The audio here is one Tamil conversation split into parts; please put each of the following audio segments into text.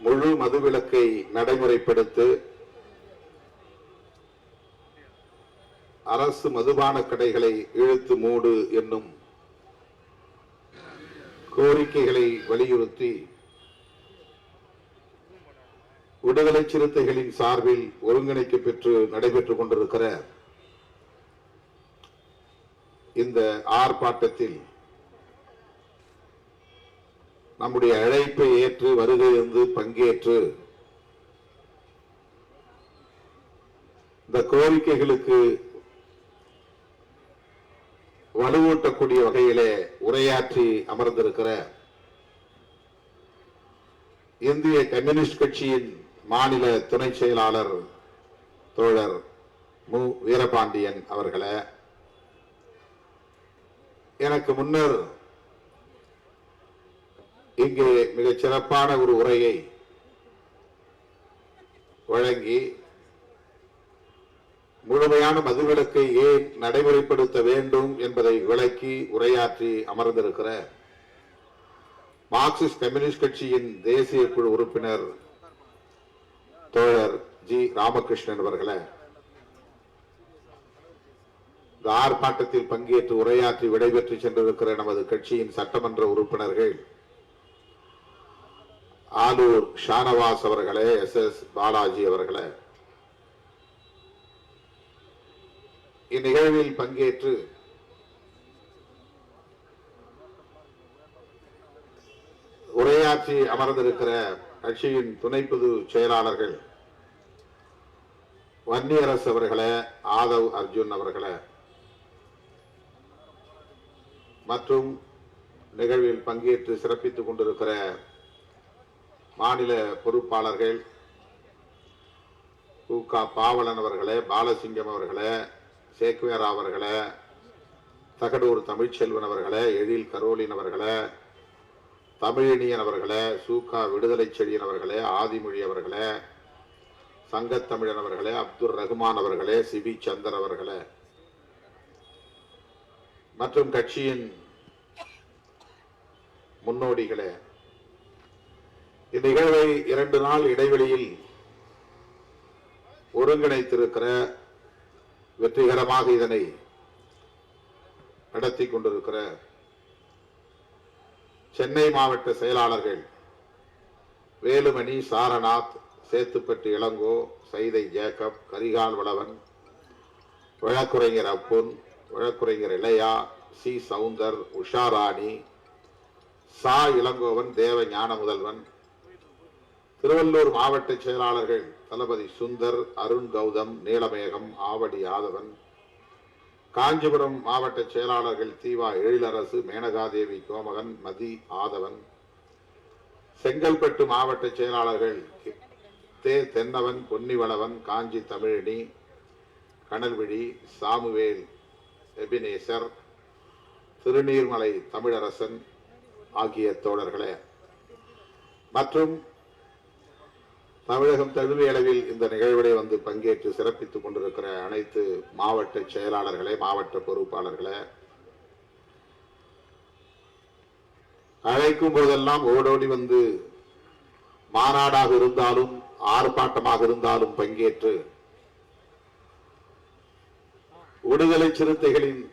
முழு மதுவிலக்கை நடைமுறைப்படுத்த அரசு மதுபான கடைகளை இழுத்து மூடு என்னும் கோரிக்கைகளை வலியுறுத்தி விடுதலை சிறுத்தைகளின் சார்பில் ஒருங்கிணைக்க பெற்று நடைபெற்றுக் கொண்டிருக்கிற இந்த ஆர்ப்பாட்டத்தில் நம்முடைய அழைப்பை ஏற்று வருகை இருந்து பங்கேற்று இந்த கோரிக்கைகளுக்கு வலுவூட்டக்கூடிய வகையிலே உரையாற்றி அமர்ந்திருக்கிற இந்திய கம்யூனிஸ்ட் கட்சியின் மாநில துணை செயலாளர் தோழர் மு வீரபாண்டியன் அவர்களே, எனக்கு முன்னர் இங்கே மிகச் சிறப்பான ஒரு உரையை வழங்கி முழுமையான மதுவிலக்கை ஏன் நடைமுறைப்படுத்த வேண்டும் என்பதை விளக்கி உரையாற்றி அமர்ந்திருக்கிற மார்க்சிஸ்ட் கம்யூனிஸ்ட் கட்சியின் தேசிய குழு உறுப்பினர் தோழர் ஜி ராமகிருஷ்ணன் அவர்களே, இந்த ஆர்ப்பாட்டத்தில் பங்கேற்று உரையாற்றி விடைபெற்று சென்றிருக்கிற நமது கட்சியின் சட்டமன்ற உறுப்பினர்கள் ஆலூர் ஷானவாஸ் அவர்களே, SS பாலாஜி அவர்களே, இந்நிகழ்வில் பங்கேற்று உரையாற்றி அமர்ந்திருக்கிற கட்சியின் துணை பொதுச் செயலாளர்கள் வன்னியரசு அவர்களே, ஆதவ் அர்ஜுன் அவர்களே மற்றும் நிகழ்வில் பங்கேற்று சிறப்பித்துக் கொண்டிருக்கிற மாநில பொறுப்பாளர்கள் கு.க. பாவலன் அவர்களே, பாலசிங்கம் அவர்களே, சேக்குவேரா அவர்களே, தகடூர் தமிழ்ச்செல்வன் அவர்களே, எழில் கரோலின் அவர்களே, தமிழினியன் அவர்களே, சூகா விடுதலை செழியன் அவர்களே, ஆதிமொழி அவர்களே, சங்கத்தமிழன் அவர்களே, அப்துல் ரஹ்மான் அவர்களே, சிபி சந்தர் அவர்களே மற்றும் கட்சியின் முன்னோடிகளே, இந்நிகழ்வை 2 நாள் இடைவெளியில் ஒருங்கிணைத்திருக்கிற வெற்றிகரமாக இதனை நடத்தி கொண்டிருக்கிற சென்னை மாவட்ட செயலாளர்கள் வேலுமணி, சாரநாத், சேத்துப்பட்டு இளங்கோ, சைதை ஜேக்கப், கரிகால் வளவன், வழக்குரைஞர் அப்புன், வழக்குரைஞர் இளையா, சி சவுந்தர், உஷாராணி, சா இளங்கோவன், தேவ ஞான முதல்வன், திருவள்ளூர் மாவட்ட செயலாளர்கள் தளபதி சுந்தர், அருண் கௌதம், நீலமேகம், ஆவடி யாதவன், காஞ்சிபுரம் மாவட்ட செயலாளர்கள் தீவா எழிலரசு, மேனகாதேவி கோமகன், மதி ஆதவன், செங்கல்பட்டு மாவட்ட செயலாளர்கள் தே தென்னவன், பொன்னிவளவன், காஞ்சி தமிழினி, கனல்விழி, சாமுவேல் எபினேசர், திருநீர்மலை தமிழரசன் ஆகிய தோழர்களே மற்றும் தமிழகம் தழுவிய அளவில் இந்த நிகழ்விலே வந்து பங்கேற்று சிறப்பித்துக் கொண்டிருக்கிற அனைத்து மாவட்ட செயலாளர்களே, மாவட்ட பொறுப்பாளர்களே, அழைக்கும் போதெல்லாம் ஓடோடி வந்து மாநாடாக இருந்தாலும் ஆர்ப்பாட்டமாக இருந்தாலும் பங்கேற்று விடுதலை சிறுத்தைகளின்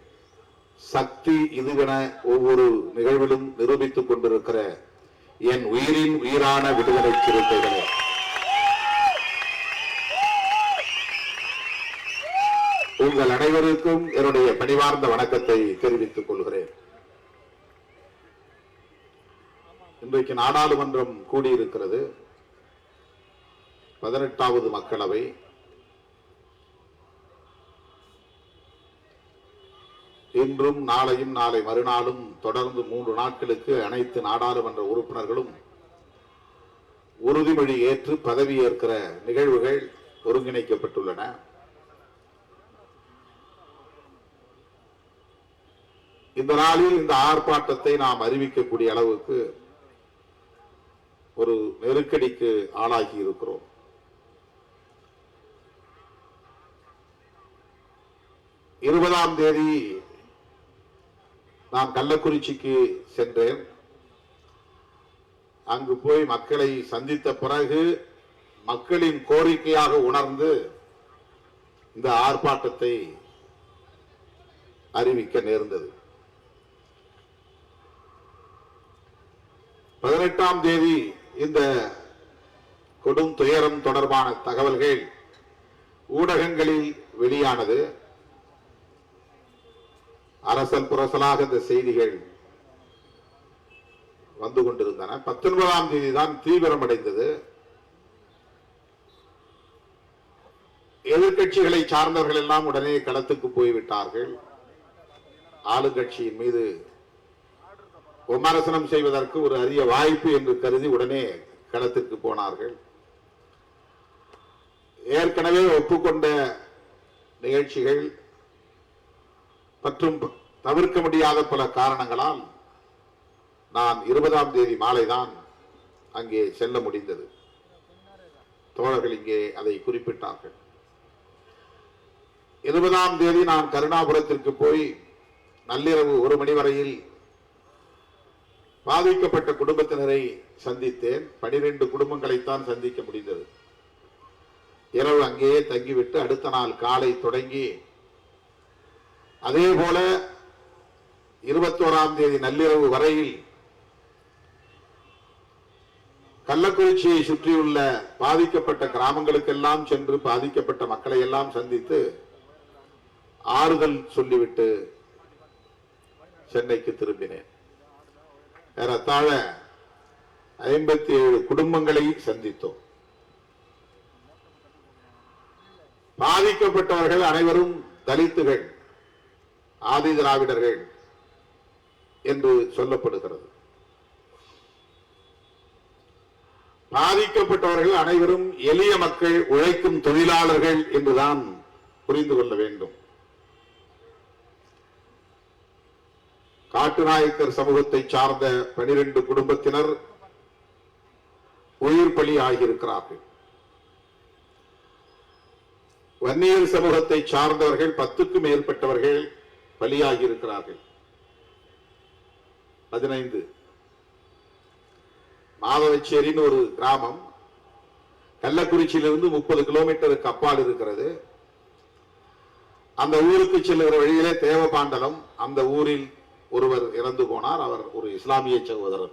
சக்தி இதுவென ஒவ்வொரு நிகழ்விலும் நிரூபித்துக் கொண்டிருக்கிற என் உயிரின் உயிரான விடுதலை சிறுத்தைகளே, உங்கள் அனைவருக்கும் என்னுடைய பணிவார்ந்த வணக்கத்தை தெரிவித்துக் கொள்கிறேன். இன்றைக்கு நாடாளுமன்றம் கூடியிருக்கிறது. 18வது மக்களவை. இன்றும் நாளையும் நாளை மறுநாளும் தொடர்ந்து 3 நாட்களுக்கு அனைத்து நாடாளுமன்ற உறுப்பினர்களும் உறுதிமொழி ஏற்று பதவியேற்கிற நிகழ்வுகள் ஒருங்கிணைக்கப்பட்டுள்ளன. இந்த நாளில் இந்த ஆர்ப்பாட்டத்தை நாம் அறிவிக்கக்கூடிய அளவுக்கு ஒரு நெருக்கடிக்கு ஆளாகி இருக்கிறோம். இருபதாம் தேதி நான் கள்ளக்குறிச்சிக்கு சென்றேன். அங்கு போய் மக்களை சந்தித்த பிறகு மக்களின் கோரிக்கையாக உணர்ந்து இந்த ஆர்ப்பாட்டத்தை அறிவிக்க நேர்ந்தது. 18ஆம் தேதி இந்த கொடும் துயரம் தொடர்பான தகவல்கள் ஊடகங்களில் வெளியானது. அரசல் புரசலாக இந்த செய்திகள் வந்து கொண்டிருந்தன. 19ஆம் தேதி தான் தீவிரமடைந்தது. எதிர்கட்சிகளை சார்ந்தவர்கள் எல்லாம் உடனே களத்துக்கு போய்விட்டார்கள். ஆளுங்கட்சியின் மீது விமர்சனம் செய்வதற்கு ஒரு அரிய வாய்ப்பு என்று கருதி உடனே களத்திற்கு போனார்கள். ஏற்கனவே ஒப்புக்கொண்ட நிகழ்ச்சிகள் மற்றும் தவிர்க்க முடியாத பல காரணங்களால் நான் 20ஆம் தேதி மாலைதான் அங்கே செல்ல முடிந்தது. தோழர்கள் இங்கே அதை குறிப்பிட்டார்கள். 20ஆம் தேதி நான் கருணாபுரத்திற்கு போய் நள்ளிரவு 1 மணி வரையில் பாதிக்கப்பட்ட குடும்பத்தினரை சந்தித்தேன். 12 குடும்பங்களைத்தான் சந்திக்க முடிந்தது. இரவு அங்கேயே தங்கிவிட்டு அடுத்த நாள் காலை தொடங்கி அதே போல 21ஆம் தேதி நள்ளிரவு வரையில் கள்ளக்குறிச்சியை சுற்றியுள்ள பாதிக்கப்பட்ட கிராமங்களுக்கெல்லாம் சென்று பாதிக்கப்பட்ட மக்களை எல்லாம் சந்தித்து ஆறுதல் சொல்லிவிட்டு சென்னைக்கு திரும்பினேன். ஏறத்தாழ 57 குடும்பங்களை சந்தித்தோம். பாதிக்கப்பட்டவர்கள் அனைவரும் தலித்துகள், ஆதி திராவிடர்கள் என்று சொல்லப்படுகிறது. பாதிக்கப்பட்டவர்கள் அனைவரும் எளிய மக்கள், உழைக்கும் தொழிலாளர்கள் என்றுதான் புரிந்து கொள்ள வேண்டும். காட்டுநாயக்கர் சமூகத்தை சார்ந்த 12 குடும்பத்தினர் உயிர் பலி ஆகியிருக்கிறார்கள். வன்னியர் சமூகத்தை சார்ந்தவர்கள் 10க்கும் மேற்பட்டவர்கள் பலியாகி இருக்கிறார்கள். 15. மாதவச்சேரின்னு ஒரு கிராமம் கள்ளக்குறிச்சியிலிருந்து 30 கிலோமீட்டருக்கு அப்பால் இருக்கிறது. அந்த ஊருக்கு செல்லுகிற வழியிலே தேவபாண்டலம், அந்த ஊரில் ஒருவர் இறந்து போனார். அவர் ஒரு இஸ்லாமிய சகோதரர்,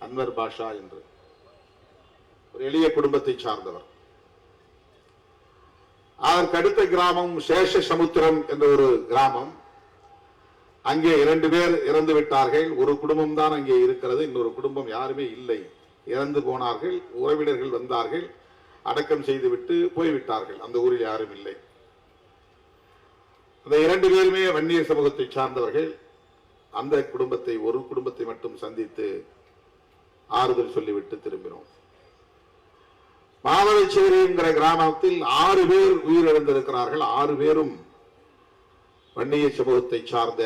அன்வர் பாஷா என்று ஒரு எளிய குடும்பத்தை சார்ந்தவர். அதற்கு அடுத்த கிராமம் சேஷ சமுத்திரம் என்ற ஒரு கிராமம். அங்கே 2 பேர் இறந்து விட்டார்கள். ஒரு குடும்பம் தான் அங்கே இருக்கிறது, இன்னொரு குடும்பம் யாருமே இல்லை, இறந்து போனார்கள். உறவினர்கள் வந்தார்கள், அடக்கம் செய்துவிட்டு போய்விட்டார்கள். அந்த ஊரில் யாரும் இல்லை. அந்த 2 பேருமே வன்னியர் சமூகத்தை சார்ந்தவர்கள். அந்த குடும்பத்தை, ஒரு குடும்பத்தை மட்டும் சந்தித்து ஆறுதல் சொல்லிவிட்டு திரும்பினோம். மாதவச்சேரி என்கிற கிராமத்தில் 6 பேர் உயிரிழந்திருக்கிறார்கள். 6 பேரும் வன்னிய சமூகத்தை சார்ந்த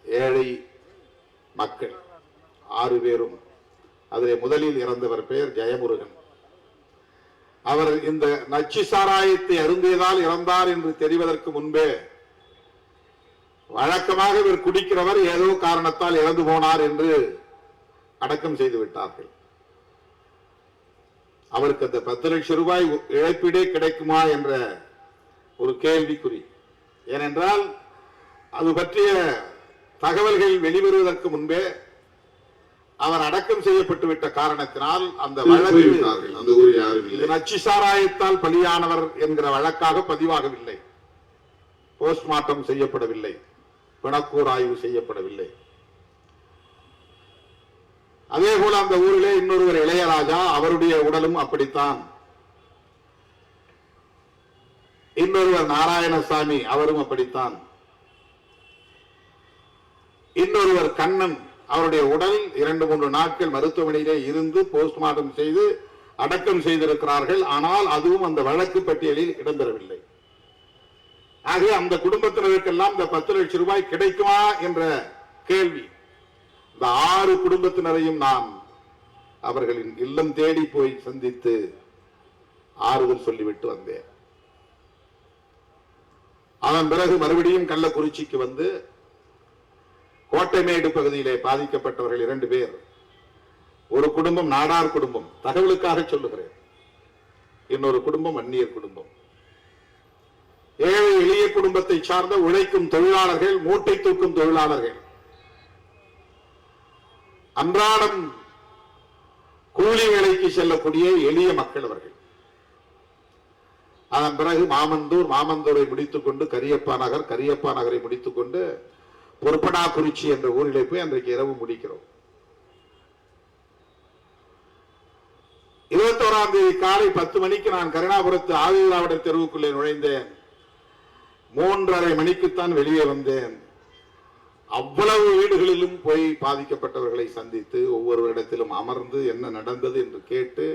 ஏழை மக்கள். 6 பேரும். அதிலே முதலில் இறந்தவர் பெயர் ஜெயமுருகன். அவர் இந்த நச்சு சாராயத்தை அருந்தியதால் இறந்தார் என்று தெரிவதற்கு முன்பே வழக்கமாக இவர் குடிக்கிறவர், ஏதோ காரணத்தால் இறந்து போனார் என்று அடக்கம் செய்து விட்டார்கள். அவருக்கு அந்த 10 லட்சம் ரூபாய் இழப்பீடே கிடைக்குமா என்ற ஒரு கேள்விக்குறி. ஏனென்றால் அது பற்றிய தகவல்கள் வெளிவருவதற்கு முன்பே அவர் அடக்கம் செய்யப்பட்டு விட்ட காரணத்தினால் அந்த வழக்கு நச்சு சாராயத்தால் பலியானவர் என்கிற வழக்காக பதிவாகவில்லை, போஸ்ட்மார்ட்டம் செய்யப்படவில்லை, பிணக்கூர் ஆய்வு செய்யப்படவில்லை. அதே போல அந்த ஊரிலே இன்னொருவர் இளையராஜா, அவருடைய உடலும் அப்படித்தான். இன்னொருவர் நாராயணசாமி, அவரும் அப்படித்தான். இன்னொருவர் கண்ணன், அவருடைய உடல் 2-3 நாட்கள் மருத்துவமனையிலே இருந்து போஸ்ட்மார்ட்டம் செய்து அடக்கம் செய்திருக்கிறார்கள். ஆனால் அதுவும் அந்த வழக்கு பட்டியலில் இடம்பெறவில்லை. ஆக அந்த குடும்பத்தினருக்கெல்லாம் இந்த 10 லட்சம் ரூபாய் கிடைக்குமா என்ற கேள்வி. இந்த 6 குடும்பத்தினரையும் நான் அவர்களின் இல்லம் தேடி போய் சந்தித்து ஆறுதல் சொல்லிவிட்டு வந்தேன். அதன் பிறகு மறுபடியும் கள்ளக்குறிச்சிக்கு வந்து கோட்டைமேடு பகுதியிலே பாதிக்கப்பட்டவர்கள் 2 பேர் ஒரு குடும்பம் நாடார் குடும்பம், தகவலுக்காக சொல்லுகிறேன். இன்னொரு குடும்பம் அந்நியர் குடும்பம். ஏழை எளிய குடும்பத்தை சார்ந்த உழைக்கும் தொழிலாளர்கள், மூட்டை தூக்கும் தொழிலாளர்கள், அன்றாடம் கூலி வேலைக்கு செல்லக்கூடிய எளிய மக்கள் அவர்கள். அதன் பிறகு மாமந்தூரை முடித்துக் கொண்டு கரியப்பா நகரை முடித்துக் கொண்டு பொறுப்பனாக்குறிச்சி என்ற ஊரிலே போய் அன்றைக்கு இரவு முடிக்கிறோம். 21ஆம் தேதி காலை 10 மணிக்கு நான் கருணாபுரத்து ஆதிதிராவிடர் தெருவுக்குள்ளே நுழைந்தேன். 3:30 மணிக்குத்தான் வெளியே வந்தேன். அவ்வளவு வீடுகளிலும் போய் பாதிக்கப்பட்டவர்களை சந்தித்து ஒவ்வொருவரிடத்திலும் அமர்ந்து என்ன நடந்தது என்று கேட்டு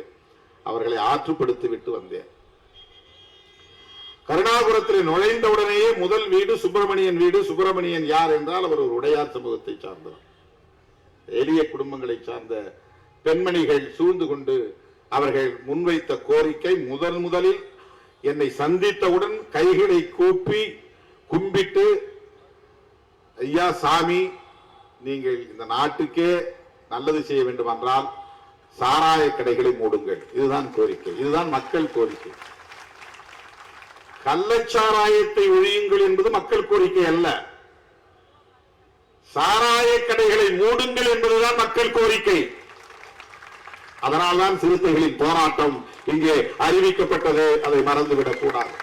அவர்களை ஆற்றுப்படுத்தி விட்டு வந்தேன். கருணாபுரத்தில் நுழைந்தவுடனேயே முதல் வீடு சுப்பிரமணியன் வீடு. சுப்பிரமணியன் யார் என்றால் அவர் ஒரு உடையார் சமூகத்தை சார்ந்தவர். எளிய குடும்பங்களை சார்ந்த பெண்மணிகள் சூழ்ந்து கொண்டு அவர்கள் முன்வைத்த கோரிக்கை, முதலில் என்னை சந்தித்தவுடன் கைகளை கூப்பி கும்பிட்டு, ஐயா சாமி, நீங்கள் இந்த நாட்டுக்கே நல்லது செய்ய வேண்டும் என்றால் சாராய கடைகளை மூடுங்கள். இதுதான் கோரிக்கை, இதுதான் மக்கள் கோரிக்கை. கள்ளச்சாராயத்தை ஒழியுங்கள் என்பது மக்கள் கோரிக்கை அல்ல. சாராய கடைகளை மூடுங்கள் என்பதுதான் மக்கள் கோரிக்கை. அதனால்தான் சிறுத்தைகளின் போராட்டம் இங்கே அறிவிக்கப்பட்டது. அதை மறந்துவிடக் கூடாது.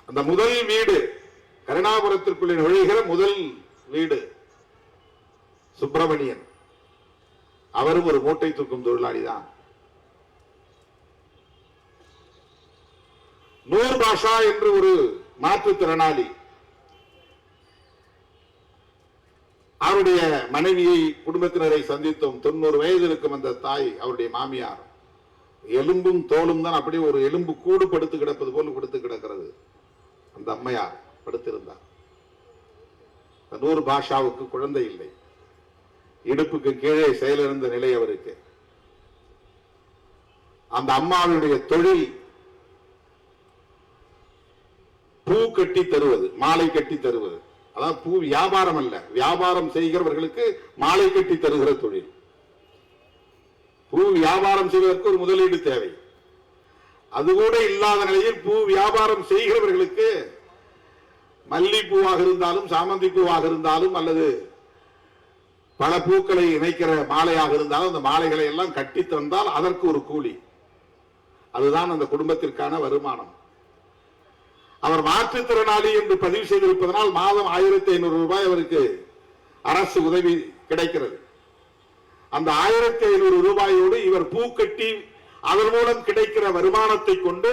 அந்த முதல் வீடு, கருணாபுரத்திற்குள்ளே நுழைகிற முதல் வீடு சுப்பிரமணியன். அவரும் ஒரு மூட்டை தூக்கும் தொழிலாளி தான். நூர் பாஷா என்று ஒரு மாற்றுத்திறனாளி, அவருடைய மனைவியை குடும்பத்தினரை சந்தித்தோம். 90 வயது இருக்கும் அந்த தாய், அவருடைய மாமியார். எலும்பும் தோலும் தான், அப்படியே ஒரு எலும்பு கூடு படுத்து கிடப்பது போல் படுத்து கிடக்கிறது. அந்த அம்மையார் படுத்திருந்தார். நூர் பாஷாவுக்கு குழந்தை இல்லை. இடுப்புக்கு கீழே செயலிழந்த நிலை அவருக்கு. அந்த அம்மாவுடைய தொழில் பூ கட்டி தருவது, மாலை கட்டி தருவது. அதாவது பூ வியாபாரம் அல்ல, வியாபாரம் செய்கிறவர்களுக்கு மாலை கட்டி தருகிற தொழில். பூ வியாபாரம் செய்வதற்கு ஒரு முதலீடு தேவை. அது கூட இல்லாத நிலையில் பூ வியாபாரம் செய்கிறவர்களுக்கு மல்லிப்பூவாக இருந்தாலும் சாமந்தி பூவாக இருந்தாலும் அல்லது பல பூக்களை இணைக்கிற மாலையாக இருந்தாலும் அந்த மாலைகளை எல்லாம் கட்டி தந்தால் அதற்கு ஒரு கூலி. அதுதான் அந்த குடும்பத்திற்கான வருமானம். அவர் மாற்றுத்திறனாளி என்று பதிவு செய்திருப்பதனால் மாதம் 1500 ரூபாய் அவருக்கு அரசு உதவி கிடைக்கிறது. அந்த 1500 ரூபாயோடு இவர் பூ கட்டி அதன் மூலம் கிடைக்கிற வருமானத்தை கொண்டு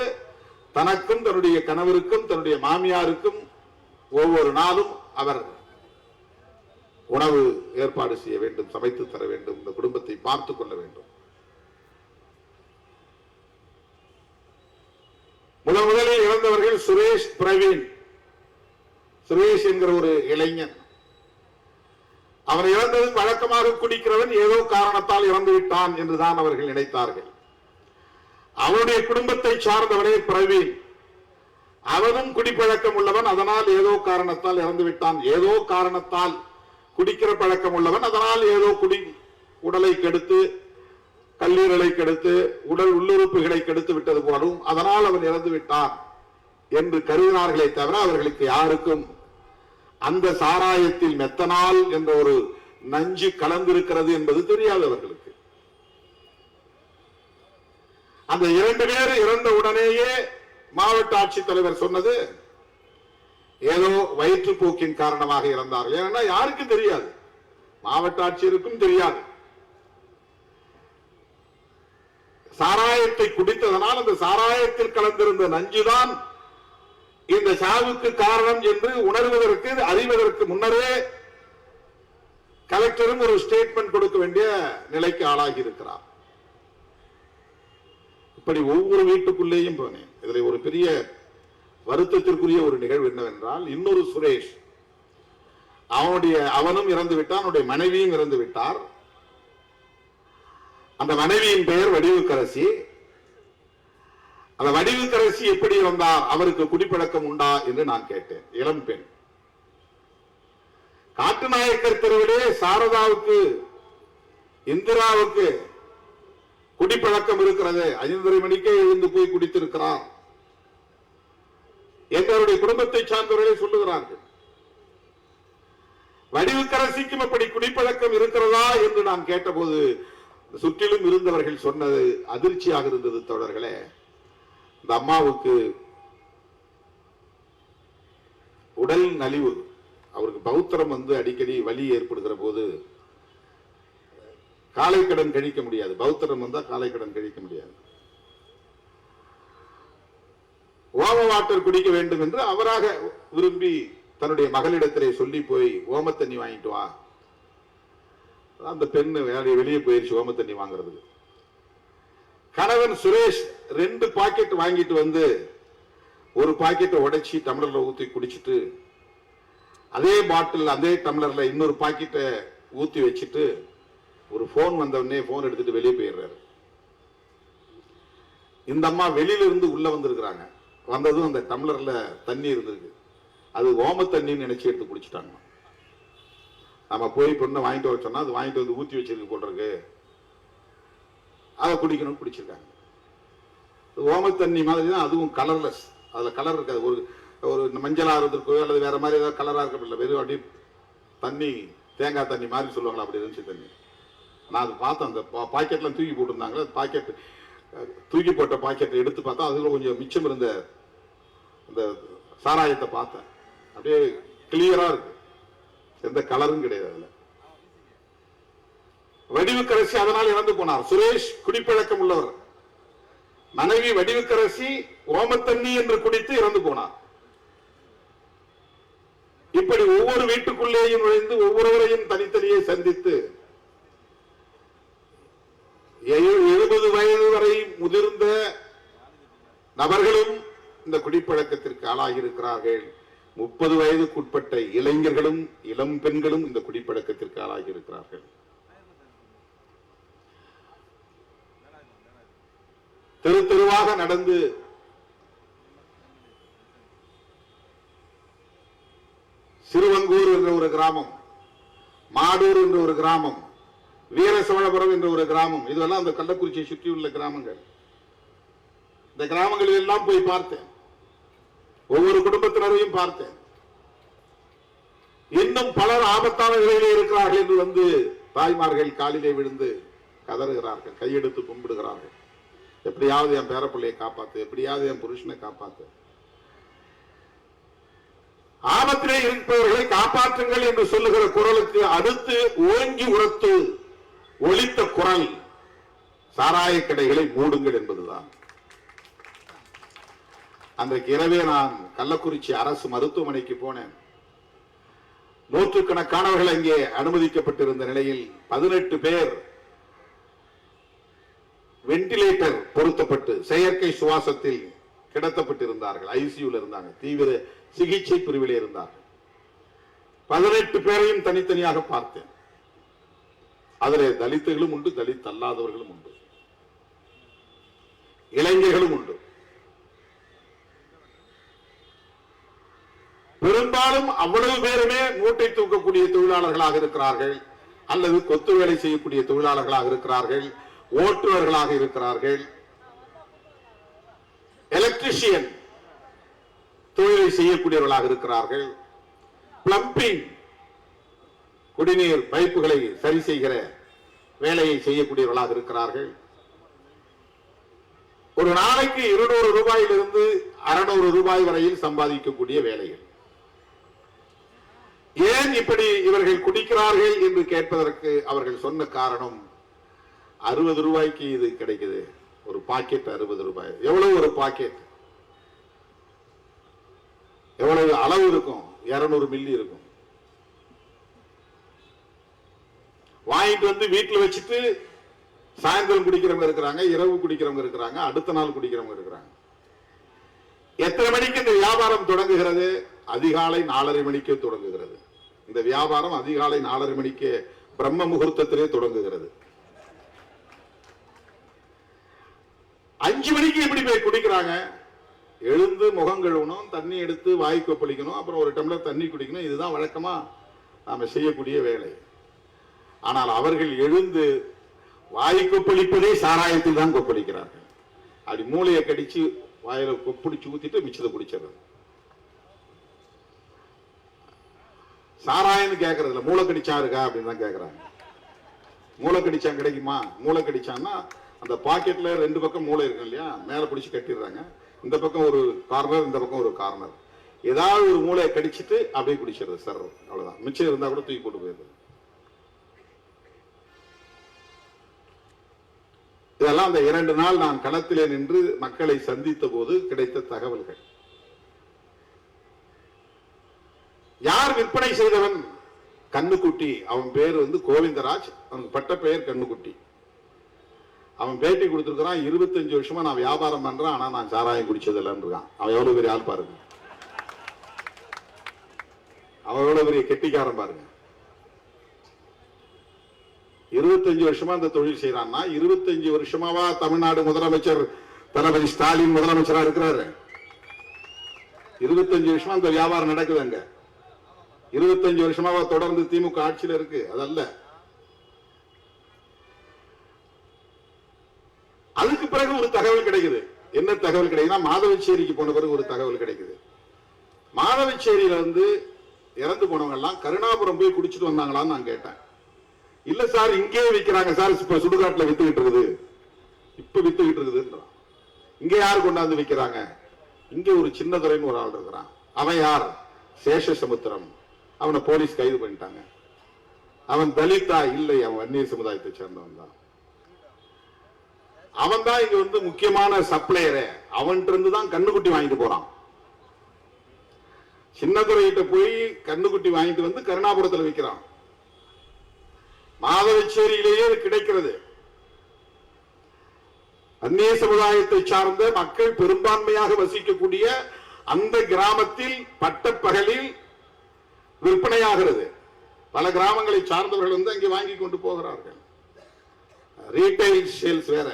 தனக்கும் தன்னுடைய கணவருக்கும் தன்னுடைய மாமியாருக்கும் ஒவ்வொரு நாளும் அவர் உணவு ஏற்பாடு செய்ய வேண்டும், சமைத்து தர வேண்டும், இந்த குடும்பத்தை பார்த்துக் கொள்ள வேண்டும். முதலில் இறந்தவர்கள் சுரேஷ் பிரவீன். சுரேஷ் என்கிற ஒரு இளைஞன். அவன் இறந்தது வழக்கமாக குடிக்கிறவன், ஏதோ காரணத்தால் இறந்து விட்டான் என்றுதான் அவர்கள் நினைத்தார்கள். அவனுடைய குடும்பத்தை சார்ந்தவனே பிரவீன். அவனும் குடிப்பழக்கம் உள்ளவன், அதனால் ஏதோ காரணத்தால் இறந்து விட்டான். ஏதோ காரணத்தால் குடிக்கிற பழக்கம் உள்ளவன், அதனால் ஏதோ உடலை கெடுத்து, கல்லீரலை கெடுத்து, உடல் உள்ளுறுப்புகளை கெடுத்து விட்டது போலும், அதனால் அவன் இறந்து விட்டான் என்று கருதினார்களே தவிர அவர்களுக்கு யாருக்கும் அந்த சாராயத்தில் மெத்தனால் என்ற ஒரு நஞ்சு கலந்திருக்கிறது என்பது தெரியாதவர்களுக்கு. அந்த 2 பேர் இறந்த உடனேயே மாவட்ட ஆட்சித்தலைவர் சொன்னது ஏதோ வயிற்றுப்போக்கின் காரணமாக இறந்தார்கள். ஏன்னா யாருக்கும் தெரியாது, மாவட்ட ஆட்சியருக்கும் தெரியாது. சாராயத்தை குடித்ததனால் அந்த சாராயத்தில் கலந்திருந்த நஞ்சுதான் இந்த சாவுக்கு காரணம் என்று உணர்வதற்கு, அறிவதற்கு முன்னரே கலெக்டரும் ஒரு ஸ்டேட்மெண்ட் கொடுக்க வேண்டிய நிலைக்கு ஆளாகி இருக்கிறார். இப்படி ஒவ்வொரு வீட்டுக்குள்ளேயும் போனேன். இதுல ஒரு பெரிய வருத்தத்திற்குரிய ஒரு நிகழ்வு என்னவென்றால், இன்னொரு சுரேஷ், அவனும் இறந்து விட்டான், அவனுடைய மனைவியும் இறந்து விட்டார். அந்த மனைவியின் பெயர் வடிவுக்கரசி. அந்த வடிவுக்கரசி எப்படி இறந்தார், அவருக்கு குடிப்பழக்கம் உண்டா என்று நான் கேட்டேன். இளம் பெண். காட்டுநாயக்கர் தெருவிலே சாரதாவுக்கு இந்திராவுக்கு குடிப்பழக்கம் இருக்கிறது, 5:30 மணிக்கே எழுந்து போய் குடித்திருக்கிறார் என்று அவருடைய குடும்பத்தை சார்ந்தவர்களே சொல்லுகிறார்கள். வடிவுக்கரசிக்கும் அப்படி குடிப்பழக்கம் இருக்கிறதா என்று நான் கேட்டபோது சுற்றிலும் இருந்தவர்கள் சொன்னது அதிர்ச்சியாக இருந்தது. தோழர்களே, இந்த அம்மாவுக்கு உடல் நலிவு, அவருக்கு பௌத்திரம் அடிக்கடி வலி ஏற்படுகிற போது காலை கடன் கழிக்க முடியாது. பௌத்திரம் வந்தா காலை கடன் கழிக்க முடியாது. ஓம வாட்டர் குடிக்க வேண்டும் என்று அவராக விரும்பி தன்னுடைய மகளிடத்திலே சொல்லி போய் ஓம தண்ணி வாங்கிட்டு வா. அந்த பெண்ணு வெளியே போயிருச்சு ஓம தண்ணி வாங்குறதுக்கு. கணவன் சுரேஷ் 2 பாக்கெட் வாங்கிட்டு வந்து ஒரு பாக்கெட்டை உடைச்சி டம்ளர்ல ஊத்தி குடிச்சிட்டு அதே பாட்டில் அதே டம்ளர்ல இன்னொரு பாக்கெட்டை ஊத்தி வச்சுட்டு ஒரு போன் வந்தவனே போன் எடுத்துட்டு வெளியே போயிடுறாரு. இந்த அம்மா வெளியில இருந்து உள்ள வந்திருக்கிறாங்க. வந்ததும் அந்த டம்ளர்ல தண்ணி இருந்திருக்கு, அது ஓம தண்ணின்னு நினைச்சு எடுத்து குடிச்சிட்டாங்க. நம்ம போய் பொண்ணை வாங்கிட்டு வர சொன்னா அது வாங்கிட்டு வந்து ஊத்தி வச்சிருக்கு போல் இருக்கு, அதை குடிக்கணும்னு குடிச்சிருக்காங்க. ஓம தண்ணி மாதிரி தான் அதுவும் கலர்லெஸ், அதுல கலர் இருக்காது. ஒரு மஞ்சளா இருந்திருக்கோ அல்லது வேற மாதிரி ஏதாவது கலரா இருக்க, வெறும் அப்படியே தண்ணி, தேங்காய் தண்ணி மாதிரி சொல்லுவாங்களா, அப்படி இருந்துச்சு தண்ணி. நான் அது பார்த்தேன், அந்த பாக்கெட்லாம் தூக்கி போட்டிருந்தாங்க. பாக்கெட் தூக்கி போட்ட பாக்கெட்டை எடுத்து பார்த்தா அதுல கொஞ்சம் மிச்சம் இருந்த அந்த சாராயத்தை பார்த்தேன். அப்படியே கிளியரா இருக்கு, எந்த கலரும் கிடையாது அதுல. வடிவுக்கரசி அதனால் இறந்து போனார். சுரேஷ் குடிப்பழக்கம் உள்ளவர், மனைவி வடிவுக்கரசி ஓமத்தண்ணி என்று குடித்து இறந்து போனார். இப்படி ஒவ்வொரு வீட்டுக்குள்ளேயும் நுழைந்து ஒவ்வொருவரையும் தனித்தனியே சந்தித்து 70 வயது வரை முதிர்ந்த நபர்களும் இந்த குடிப்பழக்கத்திற்கு ஆளாகி இருக்கிறார்கள். 30 வயதுக்குட்பட்ட இளைஞர்களும் இளம் பெண்களும் இந்த குடிப்பழக்கத்திற்கு ஆளாகி இருக்கிறார்கள். தெரு தெருவாக நடந்து சிறுவங்கூர் என்ற ஒரு கிராமம், மாடூர் என்ற ஒரு கிராமம், வீரசவணபுரம் என்ற ஒரு கிராமம், இதெல்லாம் அந்த கள்ளக்குறிச்சியை சுற்றியுள்ள கிராமங்கள். இந்த கிராமங்களில் எல்லாம் போய் பார்த்தேன், ஒவ்வொரு குடும்பத்தினரையும் பார்த்தேன். இன்னும் பலர் ஆபத்தான நிலையிலே இருக்கிறார்கள் என்று வந்து தாய்மார்கள் காலிலே விழுந்து கதறுகிறார்கள், கையெடுத்து கும்பிடுகிறார்கள். எப்படியாவது என் பேரப்பிள்ளையை காப்பாத்து, எப்படியாவது என் புருஷனை காப்பாத்து. ஆபத்திலே இருப்பவர்களை காப்பாற்றுங்கள் என்று சொல்லுகிற குரலுக்கு அடுத்து ஓங்கி உரத்து ஒலித்த குரல் சாராய கடைகளை மூடுங்கள் என்பதுதான். அன்றைக்கு இரவே நான் கள்ளக்குறிச்சி அரசு மருத்துவமனைக்கு போனேன். நூற்றுக்கணக்கானவர்கள் அங்கே அனுமதிக்கப்பட்டிருந்த நிலையில் 18 பேர் வெண்டிலேட்டர் பொருத்தப்பட்டு செயற்கை சுவாசத்தில் கிடத்தப்பட்டிருந்தார்கள். ஐசியூல இருந்தாங்க, தீவிர சிகிச்சை பிரிவிலே இருந்தார்கள். 18 பேரையும் தனித்தனியாக பார்த்தேன். அதிலே தலித்துகளும் உண்டு, தலித் அல்லாதவர்களும் உண்டு, இளைஞர்களும் உண்டு. பெரும்பாலும் அவ்வளவு பேருமே மூட்டை தூக்கக்கூடிய தொழிலாளர்களாக இருக்கிறார்கள், அல்லது கொத்து வேலை செய்யக்கூடிய தொழிலாளர்களாக இருக்கிறார்கள், ஓட்டுநர்களாக இருக்கிறார்கள், எலக்ட்ரிஷியன் தொழிலை செய்யக்கூடியவர்களாக இருக்கிறார்கள், பிளம்பிங் குடிநீர் பைப்புகளை சரி செய்கிற வேலையை செய்யக்கூடியவர்களாக இருக்கிறார்கள். ஒரு நாளைக்கு 200 ரூபாயிலிருந்து 600 ரூபாய் வரையில் சம்பாதிக்கக்கூடிய வேலைகள். ஏன் இப்படி இவர்கள் குடிக்கிறார்கள் என்று கேட்பதற்கு அவர்கள் சொன்ன காரணம், 60 ரூபாய்க்கு இது கிடைக்குது, ஒரு பாக்கெட் 60 ரூபாய். எவ்வளவு ஒரு பாக்கெட், எவ்வளவு அளவு இருக்கும், 200 மில்லி இருக்கும். வாங்கிட்டு வந்து வீட்டில் வச்சுட்டு சாயந்தரம் குடிக்கிறவங்க இருக்கிறாங்க, இரவு குடிக்கிறவங்க இருக்கிறாங்க, அடுத்த நாள் குடிக்கிறவங்க இருக்கிறாங்க. எத்தனை மணிக்கு இந்த வியாபாரம் தொடங்குகிறது? அதிகாலை 4:30 மணிக்கு தொடங்குகிறது. இந்த வியாபாரம் அதிகாலை 4:30 மணிக்கு பிரம்ம முகூர்த்தத்திலே தொடங்குகிறது. 5 மணிக்கு எப்படி போய் குடிக்கிறாங்க? எழுந்து முகம் கழுவணும், தண்ணி எடுத்து வாய் கொப்பளிக்கணும், அப்புறம் ஒரு டம்ளர் தண்ணி குடிக்கணும். இதுதான் வழக்கமா நாம செய்யக்கூடிய வேலை. ஆனால் அவர்கள் எழுந்து வாய் கொப்பளிப்பதே சாராயத்தில் தான் கொப்பளிக்கிறார்கள். அப்படி மூளையை கடிச்சு வாயில கொப்பிடிச்சு ஊத்திட்டு மிச்சத்தை குடிச்சிடறது. சாராயம்னு கேட்கறதுல மூளை கடிச்சா இருக்கா அப்படின்னு தான் கேட்கறாங்க. மூளை கடிச்சா கிடைக்குமா? மூளை கடிச்சான்னா அந்த பாக்கெட்ல ரெண்டு பக்கம் மூளை இருக்கு இல்லையா, மேல பிடிச்சு கட்டிடுறாங்க. இந்த பக்கம் ஒரு கார்னர், இந்த பக்கம் ஒரு கார்னர். ஏதாவது ஒரு மூளையை கடிச்சிட்டு அப்படியே குடிச்சிடுறது சார், அவ்வளவுதான். மிச்சம் இருந்தா கூட தூக்கி போட்டு போயிருது. இதெல்லாம் அந்த 2 நாள் நான் களத்திலே நின்று மக்களை சந்தித்த போது கிடைத்த தகவல்கள். யார் விற்பனை செய்தவன்? கண்ணுக்குட்டி. அவன் பேர் கோவிந்தராஜ். அவனுக்கு பட்ட பெயர் கண்ணுக்குட்டி. அவன் பேட்டி கொடுத்திருக்கிறான். 25 வருஷமா நான் வியாபாரம் பண்றேன், ஆனா நான் சாராயம் குடிச்சது இல்லைன்னு இருக்கான். அவன் எவ்வளவு பெரிய ஆள் பாருங்க, அவன் எவ்வளவு பெரிய கெட்டிக்காரன் பாருங்க. 25 வருஷமா அந்த தொழில் செய்யறான்னா 25 வருஷமாவா தமிழ்நாடு முதலமைச்சர் தளபதி ஸ்டாலின் முதலமைச்சரா இருக்கிறாரு? 25 வருஷமா அந்த வியாபாரம் நடக்குது அங்க. 25 வருஷமாவா தொடர்ந்து திமுக ஆட்சியில் இருக்கு? அதல்ல. அதுக்கு பிறகு ஒரு தகவல் கிடைக்குது. என்ன தகவல் கிடைக்குதுன்னா, மாதவச்சேரிக்கு போன பிறகு ஒரு தகவல் கிடைக்குது. மாதவச்சேரியில இறந்து போனவங்க எல்லாம் கருணாபுரம் போய் குடிச்சிட்டு வந்தாங்களான்னு நான் கேட்டேன். இல்ல சார், இங்கே விற்கிறாங்க சார், இப்ப சுடுகாட்டுல வித்துக்கிட்டு இருக்குது, இப்ப வித்துக்கிட்டு இருக்குது. இங்க யாரு கொண்டாந்து விற்கிறாங்க? இங்க ஒரு சின்னதுரைன்னு ஒரு ஆள் இருக்கிறான். அவன் யார்? சேஷசமுத்திரம். அவனை போலீஸ் கைது பண்ணிட்டாங்க. அவன் தலிதா? இல்லை, அவன் வன்னியர் சமுதாயத்தை சேர்ந்தவன் தான். அவன் தான் இங்க முக்கியமான சப்ளையரு. அவன்கிட்ட இருந்து தான் கண்ணுக்குட்டி வாங்கிட்டு போறான். சின்னதுரையிட்ட போய் கண்ணுக்குட்டி வாங்கிட்டு கருணாபுரத்தில் விற்கிறான். மாதவச்சேரியிலேயே கிடைக்கிறது. அந்நிய சமுதாயத்தை சார்ந்த மக்கள் பெரும்பான்மையாக வசிக்கக்கூடிய அந்த கிராமத்தில் பட்டப்பகலில் விற்பனையாகிறது. பல கிராமங்களை சார்ந்தவர்கள் அங்கே வாங்கி கொண்டு போகிறார்கள். ரீட்டைல் சேல்ஸ் வேற,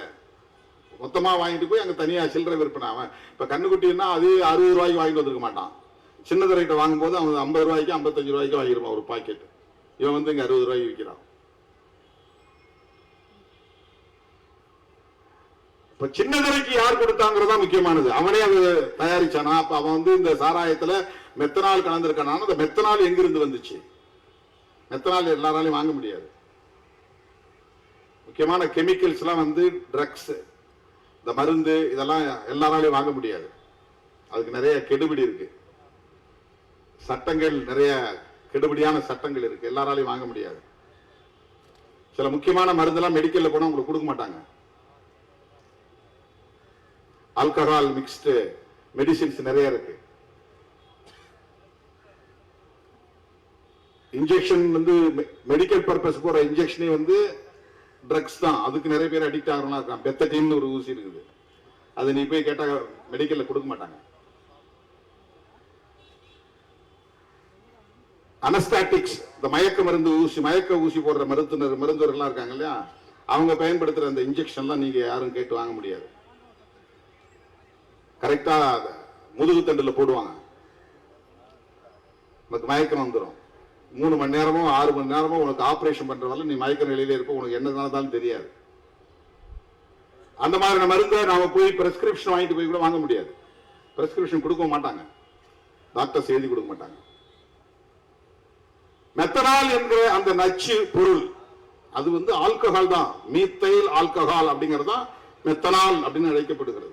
மொத்தமா வாங்கிட்டு போய் அங்க தனியா சில்லறை விற்பனை. அவன் இப்ப கண்ணுக்குட்டின்னா அது 60 ரூபாய்க்கு வாங்கிட்டு வந்திருக்க மாட்டான். சின்னதுரைட்ட வாங்கும் போது அவன் 50 ரூபாய்க்கு 55 ரூபாய்க்கு வாங்கிருப்பான் ஒரு பாக்கெட். இவன் இங்க 60 ரூபாய்க்கு விற்கிறான். இப்ப சின்னதுரைக்கு யார் கொடுத்தாங்கிறதா முக்கியமானது. அவனே அதை தயாரிச்சானா? அப்ப அவன் இந்த சாராயத்துல மெத்தனால் கலந்திருக்கானா? அந்த மெத்தனால் எங்கிருந்து வந்துச்சு? மெத்தனால் எல்லாராலையும் வாங்க முடியாது. முக்கியமான கெமிக்கல்ஸ் எல்லாம் ட்ரக்ஸ், இந்த மருந்து, இதெல்லாம் எல்லாராலையும் வாங்க முடியாது. அதுக்கு நிறைய கெடுபிடி இருக்கு. சட்டங்கள், நிறைய கெடுபிடியான சட்டங்கள் இருக்கு. எல்லாராலையும் வாங்க முடியாது. சில முக்கியமான மருந்தெல்லாம் மெடிக்கல்ல போனா உங்களுக்கு கொடுக்க மாட்டாங்க. ஆல்கஹால் மிக்ஸ்டு மெடிசின்ஸ் நிறைய இருக்கு. இன்ஜெக்ஷன் மெடிக்கல் பர்பஸ் போற இன்ஜெக்ஷனே ட்ரக்ஸ் தான். அதுக்கு நிறைய பேர் அடிக்ட் ஆகிறவங்களா இருக்கான். பெத்தடின்னு ஒரு ஊசி இருக்குது. அது நீ போய் கேட்டா மெடிக்கல்ல கொடுக்க மாட்டாங்க. அனஸ்டாட்டிக்ஸ், இந்த மயக்க மருந்து ஊசி, மயக்க ஊசி போடுற மருத்துவர்கள்லாம் இருக்காங்க இல்லையா, அவங்க பயன்படுத்துற அந்த இன்ஜெக்ஷன்லாம் நீங்க யாரும் கேட்டு வாங்க முடியாது. கரெக்டா முதுகு தண்டுல போடுவாங்க. உனக்கு மயக்கம் வந்துடும். 3 மணி நேரமோ 6 மணி நேரமோ உனக்கு ஆபரேஷன் பண்றதால நீ மயக்க நிலையில இருப்ப. உனக்கு என்ன நடந்தாலும் தெரியாது. அந்த மாதிரி மருந்தை நாம போய் பிரெஸ்கிரிப்ஷன் வாங்கிட்டு போய் கூட வாங்க முடியாது. பிரெஸ்கிரிப்ஷன் கொடுக்க மாட்டாங்க, டாக்டர்ஸ் எழுதி கொடுக்க மாட்டாங்க. மெத்தனால் என்கிற அந்த நச்சு பொருள் அது ஆல்கஹால் தான். மீத்தைல் ஆல்கஹால் அப்படிங்கிறது தான் மெத்தனால் அப்படின்னு அழைக்கப்படுகிறது.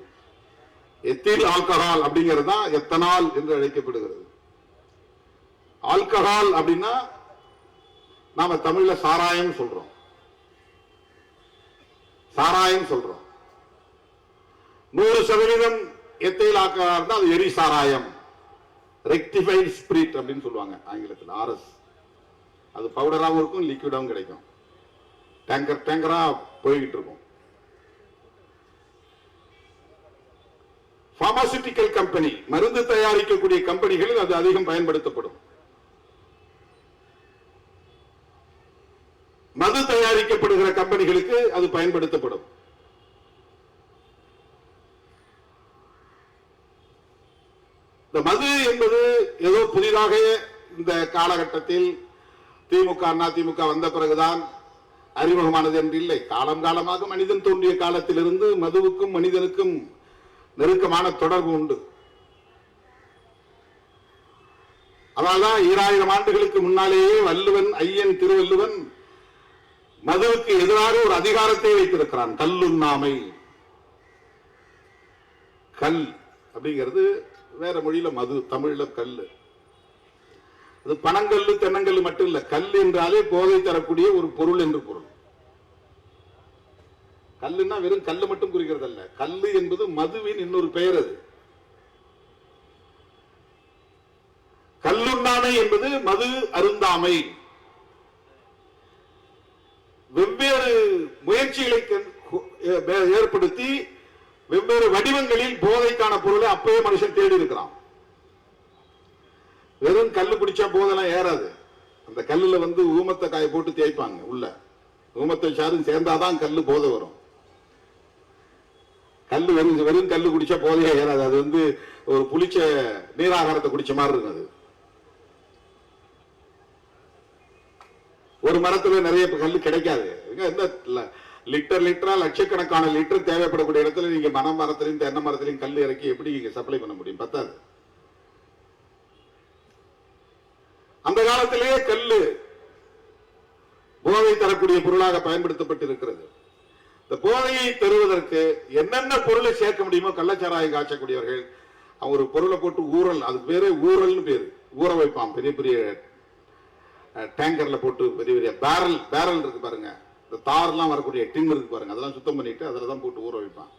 எத்தில் ஆல்கஹால் அப்படிங்கிறது தான் எத்தனால் என்று அழைக்கப்படுகிறது. ஆல்கஹால் அப்படின்னா நாம தமிழ்ல சாராயம் சொல்றோம். சாராயம் சொல்றோம். 100% எத்தைல் ஆல்கஹால் தான் அது எரி சாராயம், ரெக்டிஃபைட் ஸ்பிரிட் அப்படின்னு சொல்லுவாங்க ஆங்கிலத்தில், RS. அது பவுடராகவும் இருக்கும், லிக்விடாகவும் கிடைக்கும். டேங்கரா போய்கிட்டு இருக்கும். பார்மாசூட்டிக்கல் கம்பெனி, மருந்து தயாரிக்கக்கூடிய கம்பெனிகளில் அது அதிகம் பயன்படுத்தப்படும். மது தயாரிக்கப்படுகிற கம்பெனிகளுக்கு அது பயன்படுத்தப்படும். இந்த மது என்பது ஏதோ புதிதாக இந்த காலகட்டத்தில் திமுக, அண்ணா திமுக வந்த பிறகுதான் அறிமுகமானது என்று இல்லை. காலம் காலமாக மனிதன் தோன்றிய காலத்திலிருந்து மதுவுக்கும் மனிதனுக்கும் நெருக்கமான தொடர்பு உண்டு. அதனால்தான் 2000 ஆண்டுகளுக்கு முன்னாலேயே வள்ளுவன், ஐயன் திருவள்ளுவன் மதுவுக்கு எதிராக ஒரு அதிகாரத்தை வைத்திருக்கிறான். கல்லுண்ணாமை. கல் அப்படிங்கிறது வேற மொழியில மது, தமிழ்ல கல்லு. அது பனங்கல்லு தென்னங்கல்லு மட்டும் இல்ல, கல் என்றாலே போதை தரக்கூடிய ஒரு பொருள் என்று பொருள். கல்லுன்னா வெறும் கல்லு மட்டும் குறிக்கிறது அல்ல, கல்லு என்பது மதுவின் இன்னொரு பெயர். அது கல்லுண்ணாமை என்பது மது அருந்தாமை. வெவ்வேறு முயற்சிகளை ஏற்படுத்தி வெவ்வேறு வடிவங்களில் போதைக்கான பொருளை அப்பவே மனுஷன் தேடி இருக்கிறான். வெறும் கல்லு குடிச்சா போதெல்லாம் ஏறாது. அந்த கல்லுல ஊமத்தை காய போட்டு தேய்ப்பாங்க. உள்ள ஊமத்தை சாரும் சேர்ந்தாதான் கல்லு போதை வரும். கல்லு வெறும் கல்லு குடிச்சா போதையே ஏறாது. அது ஒரு புளிச்ச நீராகாரத்தை குடிச்ச மாதிரி இருக்கும். அது ஒரு மரத்துல நிறைய கல்லு கிடைக்காது. லிட்டர் லிட்டரா லட்சக்கணக்கான லிட்டர் தேவைப்படக்கூடிய இடத்துல நீங்க மரத்திலையும் தென்னை மரத்திலையும் கல் இறக்கி எப்படி நீங்க சப்ளை பண்ண முடியும்? பத்தாது. அந்த காலத்திலேயே கல்லு போதை தரக்கூடிய பொருளாக பயன்படுத்தப்பட்டிருக்கிறது. இந்த போதையை தருவதற்கு என்னென்ன பொருளை சேர்க்க முடியுமோ கள்ளச்சாராயம் காய்ச்சக்கூடியவர்கள் ஒரு பொருளை போட்டு ஊறல், அது பேரு ஊறல்னு பேரு, ஊற வைப்பான். பெரிய பெரிய டேங்கர்ல போட்டு பெரிய பெரிய பேரல் இருக்கு பாருங்க, இந்த தார்லாம் வரக்கூடிய டின் இருக்கு பாருங்க, அதெல்லாம் சுத்தம் பண்ணிட்டு அதுலதான் போட்டு ஊற வைப்பான்.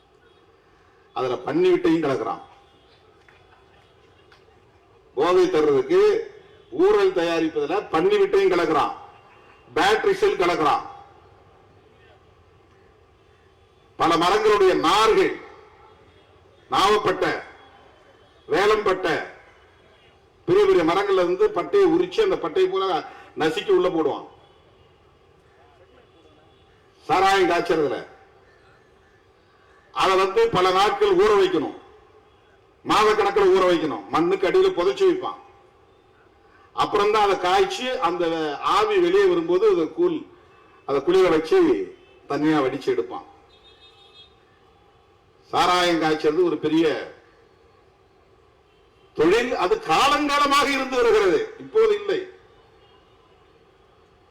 அதுல பன்னி விட்டையும் கலக்குறான். போதை தர்றதுக்கு ஊரல் தயாரிப்பதில் பன்னி விட்டையும் கலக்குறான், பேட்டரி செல் கலக்குறான். பல மரங்களுடைய நார்கள், நாவப்பட்ட, வேலம்பட்ட, பெரிய பெரிய மரங்கள்ல இருந்து பட்டையை உரிச்சு அந்த பட்டையை போல நசுக்கி உள்ள போடுவான். சாராயம் காய்ச்சறதுல அதை பல நாட்கள் ஊற வைக்கணும், மாத கணக்கில் ஊற வைக்கணும், மண்ணுக்கு அடியில் புதைச்சு வைப்பான். அப்புறம் தான் அதை காய்ச்சி அந்த ஆவி வெளியே வரும்போது அதை குளிர வச்சு தனியா வடிச்சு எடுப்பான். சாராயம் காய்ச்சறது ஒரு பெரிய தொழில். அது காலங்காலமாக இருந்து வருகிறது, இப்போது இல்லை.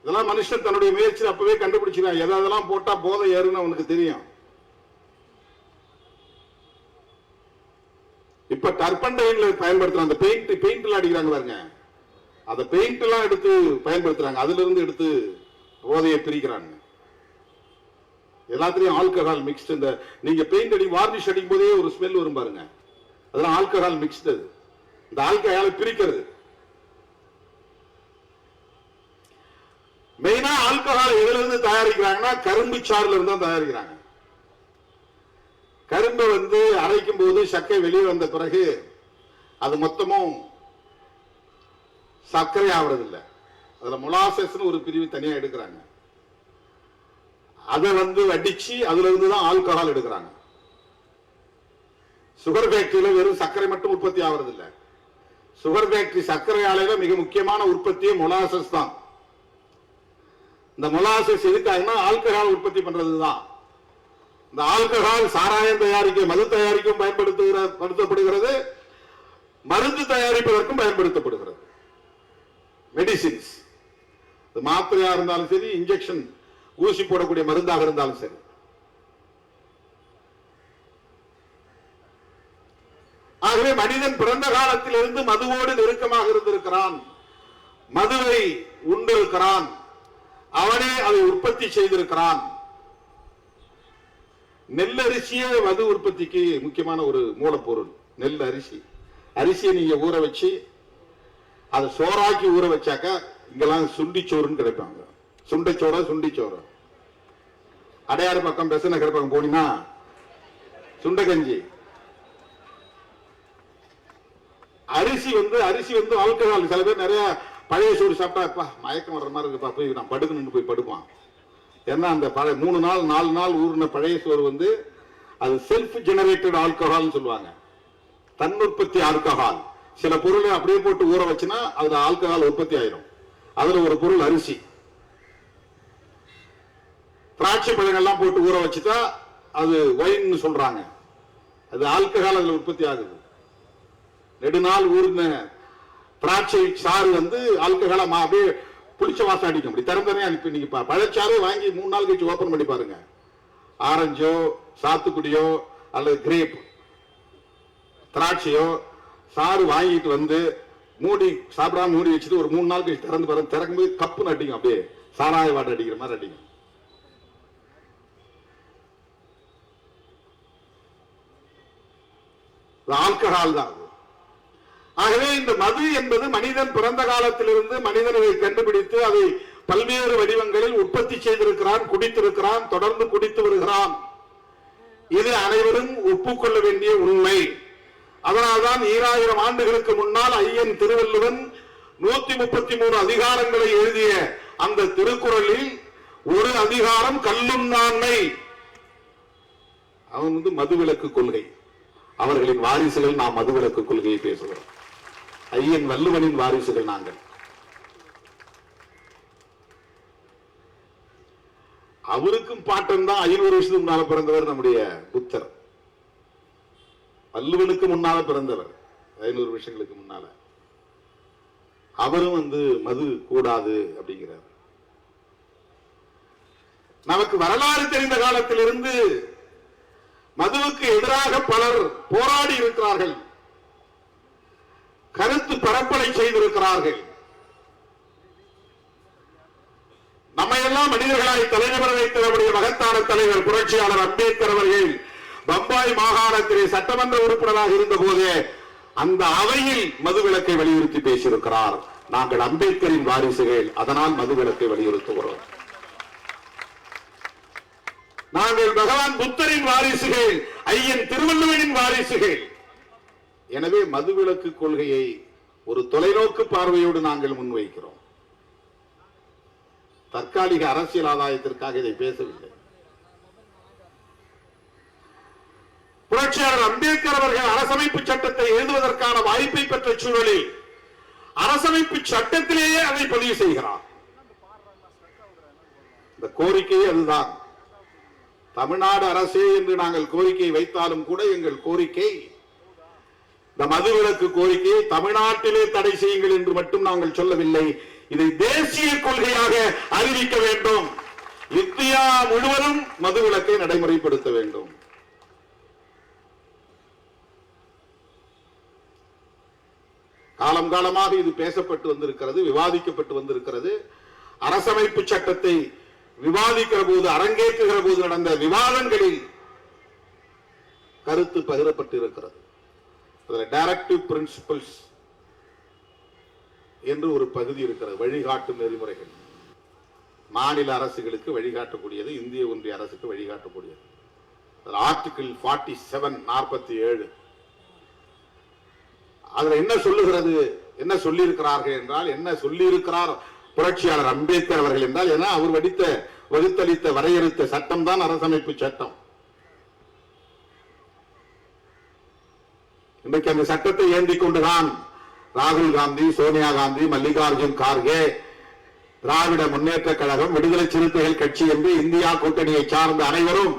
இதெல்லாம் மனுஷன் தன்னுடைய முயற்சியில் அப்பவே கண்டுபிடிச்சிருக்கான். எதெல்லாம் போட்டா போதை ஏறுன்னு அவனுக்கு தெரியும். இப்ப டர்பன்டைன்ல பயன்படுத்துறாங்க, அந்த பெயிண்ட் எல்லாம் அடிக்கிறாங்க பாருங்க, அந்த பெயிண்ட் எல்லாம் எடுத்து பயன்படுத்துறாங்க. அதுல இருந்து எடுத்து போதையை பிரிக்கிறாங்க. எல்லாத்திலையும் ஆல்கஹால் மிக்ஸ்ட். இந்த நீங்க பெயிண்ட் அடி வார்னிஷ் அடிக்கும் போதே ஒரு ஸ்மெல் வரும் பாருங்க, அதெல்லாம் ஆல்கஹால் மிக்ஸ்ட். அது இந்த ஆல்கஹாலை பிரிக்கிறது. மெயினா ஆல்கஹால் எதுல இருந்து தயாரிக்கிறாங்கன்னா கரும்பு சாறுல இருந்து தான் தயாரிக்கிறாங்க. கரும்பு அரைக்கும் போது சக்கரை வெளியே வந்த பிறகு அது மொத்தமும் சர்க்கரை ஆவறது இல்லை. அதுல மொலாசஸ் ஒரு பிரிவு தனியா எடுக்கிறாங்க. அதை வடிச்சு அதுல இருந்து தான் ஆல்கஹால் எடுக்கிறாங்க. சுகர் ஃபேக்டரியில வெறும் சர்க்கரை மட்டும் உற்பத்தி ஆவறது இல்லை. சுகர் ஃபேக்டரி சர்க்கரை ஆலையில மிக முக்கியமான உற்பத்தியே மொலாசஸ் தான். இந்த மொலாசஸ் எதுக்காகனா ஆல்கஹால் உற்பத்தி பண்றதுதான். இந்த ஆல்கஹால் சாராயம் தயாரிக்க, மது தயாரிக்கும் பயன்படுத்தப்படுகிறது, மருந்து தயாரிப்பதற்கும் பயன்படுத்தப்படுகிறது. மெடிசின்ஸ், மாத்திரையா இருந்தாலும் சரி, இன்ஜெக்ஷன் ஊசி போடக்கூடிய மருந்தாக இருந்தாலும் சரி. ஆகவே மனிதன் பிறந்த காலத்திலிருந்து மதுவோடு நெருக்கமாக இருந்திருக்கிறான், மதுவை உண்டிருக்கிறான், அவனே அதை உற்பத்தி செய்திருக்கிறான். நெல்லரிசியே மது உற்பத்திக்கு முக்கியமான ஒரு மூலப்பொருள். நெல் அரிசி, அரிசியை நீங்க ஊற வச்சு அதை சோறாக்கி ஊற வச்சாக்க இங்கெல்லாம் சுண்டிச்சோறுன்னு கிடைப்பாங்க. சுண்டைச்சோற, சுண்டிச்சோறு. அடையாறு பக்கம், பெச நகர் பக்கம் போனீங்கன்னா சுண்டகஞ்சி. அரிசி ஆல்கஹால். சில பேர் நிறைய பழைய சோறு சாப்பிட்டா மயக்கம் வர்ற மாதிரி இருக்குப்பா, போய் நான் படுக்கணும்னு போய் படுப்பான். ஏன்னா அந்த 3 நாள் 4 நாள் ஊறின பழைய சோறு அது செல்ஃப் ஜெனரேட்டட் ஆல்கஹால் சொல்லுவாங்க, தன்னுற்பத்தி ஆல்கஹால். சில பொருளை அப்படியே போட்டு ஊற வச்சுன்னா அதுல ஆல்கஹால் உற்பத்தி ஆயிரும். அதுல ஒரு பொருள் அரிசி. திராட்சை பழங்கள்லாம் போட்டு ஊற வச்சுட்டா அது ஒயின் சொல்றாங்க. அது ஆல்கஹால் அதுல உற்பத்தி ஆகுது. நெடுநாள் ஊர்ன திராட்சை சாறு வந்து ஆல்கஹாலா அப்படியே புளிச்ச வாசம் அடிக்கும். அப்படி திறந்தனே அனுப்பி நீங்க பழச்சாறு வாங்கி 3 நாள் கழிச்சு ஓபன் பண்ணி பாருங்க. ஆரஞ்சோ சாத்துக்குடியோ அல்லது கிரேப் திராட்சையோ சாறு வாங்கிட்டு வந்து மூடி சாப்பிடாம மூடி வச்சுட்டு ஒரு 3 நாள் கழிச்சு திறந்து பாருங்க. திறக்கும்போது கப்புன்னு அடிக்கும். அப்படியே சாராய வாட்டை அடிக்கிற மாதிரி அடிக்கும். ஆல்கஹால் தான். ஆகவே இந்த மது என்பது மனிதன் பிறந்த காலத்திலிருந்து மனிதன் இதை கண்டுபிடித்து அதை பல்வேறு வடிவங்களில் உற்பத்தி செய்திருக்கிறான், குடித்திருக்கிறான், தொடர்ந்து குடித்து வருகிறான். இது அனைவரும் ஒப்புக்கொள்ள வேண்டிய உண்மை. அதனால்தான் 2000 ஆண்டுகளுக்கு முன்னால் ஐயன் திருவள்ளுவன் 133 அதிகாரங்களை எழுதிய அந்த திருக்குறளில் ஒரு அதிகாரம் கல்லுண்ணாண்மை. அவன் வந்து மதுவிலக்கு கொள்கை. அவர்களின் வாரிசுகள் நாம் மதுவிலக்கு கொள்கையை பேசுகிறோம். ஐயன் வள்ளுவனின் வாரிசுகள் நாங்கள். அவருக்கும் பாட்டன் தான் 500 வருஷத்துக்கு முன்னால பிறந்தவர் நம்முடைய புத்தர். வள்ளுவனுக்கு முன்னால பிறந்தவர் 500 வருஷங்களுக்கு முன்னால. அவரும் வந்து மது கூடாது அப்படிங்கிறார். நமக்கு வரலாறு தெரிந்த காலத்திலிருந்து மதுவுக்கு எதிராக பலர் போராடி இருக்கிறார்கள், கருத்து பரப்பலை செய்திருக்கிறார்கள். நம்மையெல்லாம் மனிதர்களாய் தலைவர் வைத்த நம்முடைய மகத்தான தலைவர் புரட்சியாளர் அம்பேத்கர் அவர்கள் பம்பாய் மாகாணத்திலே சட்டமன்ற உறுப்பினராக இருந்த போதே அந்த அவையில் மதுவிலக்கை வலியுறுத்தி பேசியிருக்கிறார். நாங்கள் அம்பேத்கரின் வாரிசுகள், அதனால் மதுவிலக்கை வலியுறுத்துகிறோம். நாங்கள் பகவான் புத்தரின் வாரிசுகள், ஐயன் திருவள்ளுவனின் வாரிசுகள். எனவே மதுவிலக்கு கொள்கையை ஒரு தொலைநோக்கு பார்வையோடு நாங்கள் முன்வைக்கிறோம். தற்காலிக அரசியல் ஆதாயத்திற்காக இதை பேசவில்லை. புரட்சியாளர் அம்பேத்கர் அவர்கள் அரசமைப்பு சட்டத்தை எழுதுவதற்கான வாய்ப்பை பெற்ற சூழலில் அரசமைப்பு சட்டத்திலேயே அதை பதிவு செய்கிறார். இந்த கோரிக்கையே அதுதான். தமிழ்நாடு அரசே என்று நாங்கள் கோரிக்கை வைத்தாலும் கூட எங்கள் கோரிக்கை இந்த மதுவிலக்கு கோரிக்கையை தமிழ்நாட்டிலே தடை செய்யுங்கள் என்று மட்டும் நாங்கள் சொல்லவில்லை. இதை தேசிய கொள்கையாக அறிவிக்க வேண்டும். இந்தியா முழுவதும் மதுவிலக்கை நடைமுறைப்படுத்த வேண்டும். காலம் காலமாக இது பேசப்பட்டு வந்திருக்கிறது, விவாதிக்கப்பட்டு வந்திருக்கிறது. அரசமைப்பு சட்டத்தை விவாதிக்கிற போது, அரங்கேற்றுகிற போது நடந்த விவாதங்களில் கருத்து பகிரப்பட்டு இருக்கிறது. டைரக்டிவ் பிரின்சிபல்ஸ் என்று ஒரு பகுதி இருக்கிறது, வழிகாட்டும் நெறிமுறைகள். மாநில அரசுகளுக்கு வழிகாட்டக்கூடியது, இந்திய ஒன்றிய அரசுக்கு வழிகாட்டக்கூடியது. ஆர்டிகிள் 47 47 அதுல என்ன சொல்லுகிறது, என்ன சொல்லி இருக்கிறார்கள் என்றால், என்ன சொல்லி இருக்கிறார் புரட்சியாளர் அம்பேத்கர் அவர்கள் என்றால், ஏன்னா அவர் வகுத்தளித்த வரையறுத்த சட்டம் தான் அரசமைப்பு சட்டம். இன்றைக்கு அந்த சட்டத்தை ஏந்தி கொண்டுதான் ராகுல் காந்தி, சோனியா காந்தி, மல்லிகார்ஜுன் கார்கே, திராவிட முன்னேற்ற கழகம், விடுதலை சிறுத்தைகள் கட்சி என்று இந்தியா கூட்டணியை சார்ந்த அனைவரும்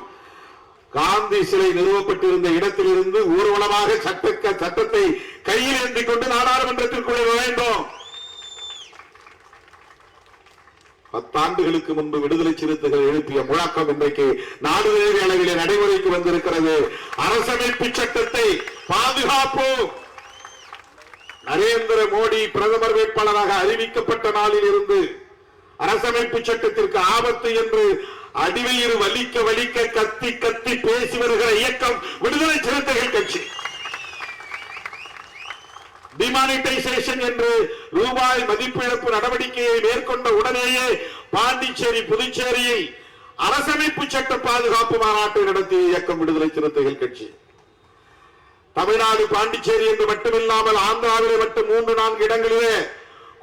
காந்தி சிலை நிறுவப்பட்டிருந்த இடத்திலிருந்து ஊர்வலமாக சட்டத்தை கையில் ஏந்தி கொண்டு நாடாளுமன்றத்திற்குள்ளே நுழைந்தோம். 10 ஆண்டுகளுக்கு முன்பு விடுதலை சிறுத்தைகள் எழுப்பிய முழக்கம் இன்றைக்கு நாடு தழுவிய அளவிலே நடைமுறைக்கு வந்திருக்கிறது. அரசமைப்பு சட்டத்தை பாதுகாப்போம். நரேந்திர மோடி பிரதமர் வேட்பாளராக அறிவிக்கப்பட்ட நாளில் இருந்து அரசமைப்பு சட்டத்திற்கு ஆபத்து என்று அடிவயிறு வலிக்க வலிக்க கத்தி கத்தி பேசி வருகிற இயக்கம் விடுதலை சிறுத்தைகள் கட்சி. டிமானிட்டைசேஷன் என்று ரூபாய் மதிப்பிழப்பு நடவடிக்கையை மேற்கொண்ட உடனேயே பாண்டிச்சேரி, புதுச்சேரியில் அரசமைப்பு சட்ட பாதுகாப்பு மாநாட்டை நடத்திய இயக்கம் விடுதலை சிறுத்தைகள் கட்சி. தமிழ்நாடு பாண்டிச்சேரி என்று மட்டுமில்லாமல் ஆந்திராவிலே மட்டும் 3-4 இடங்களிலே,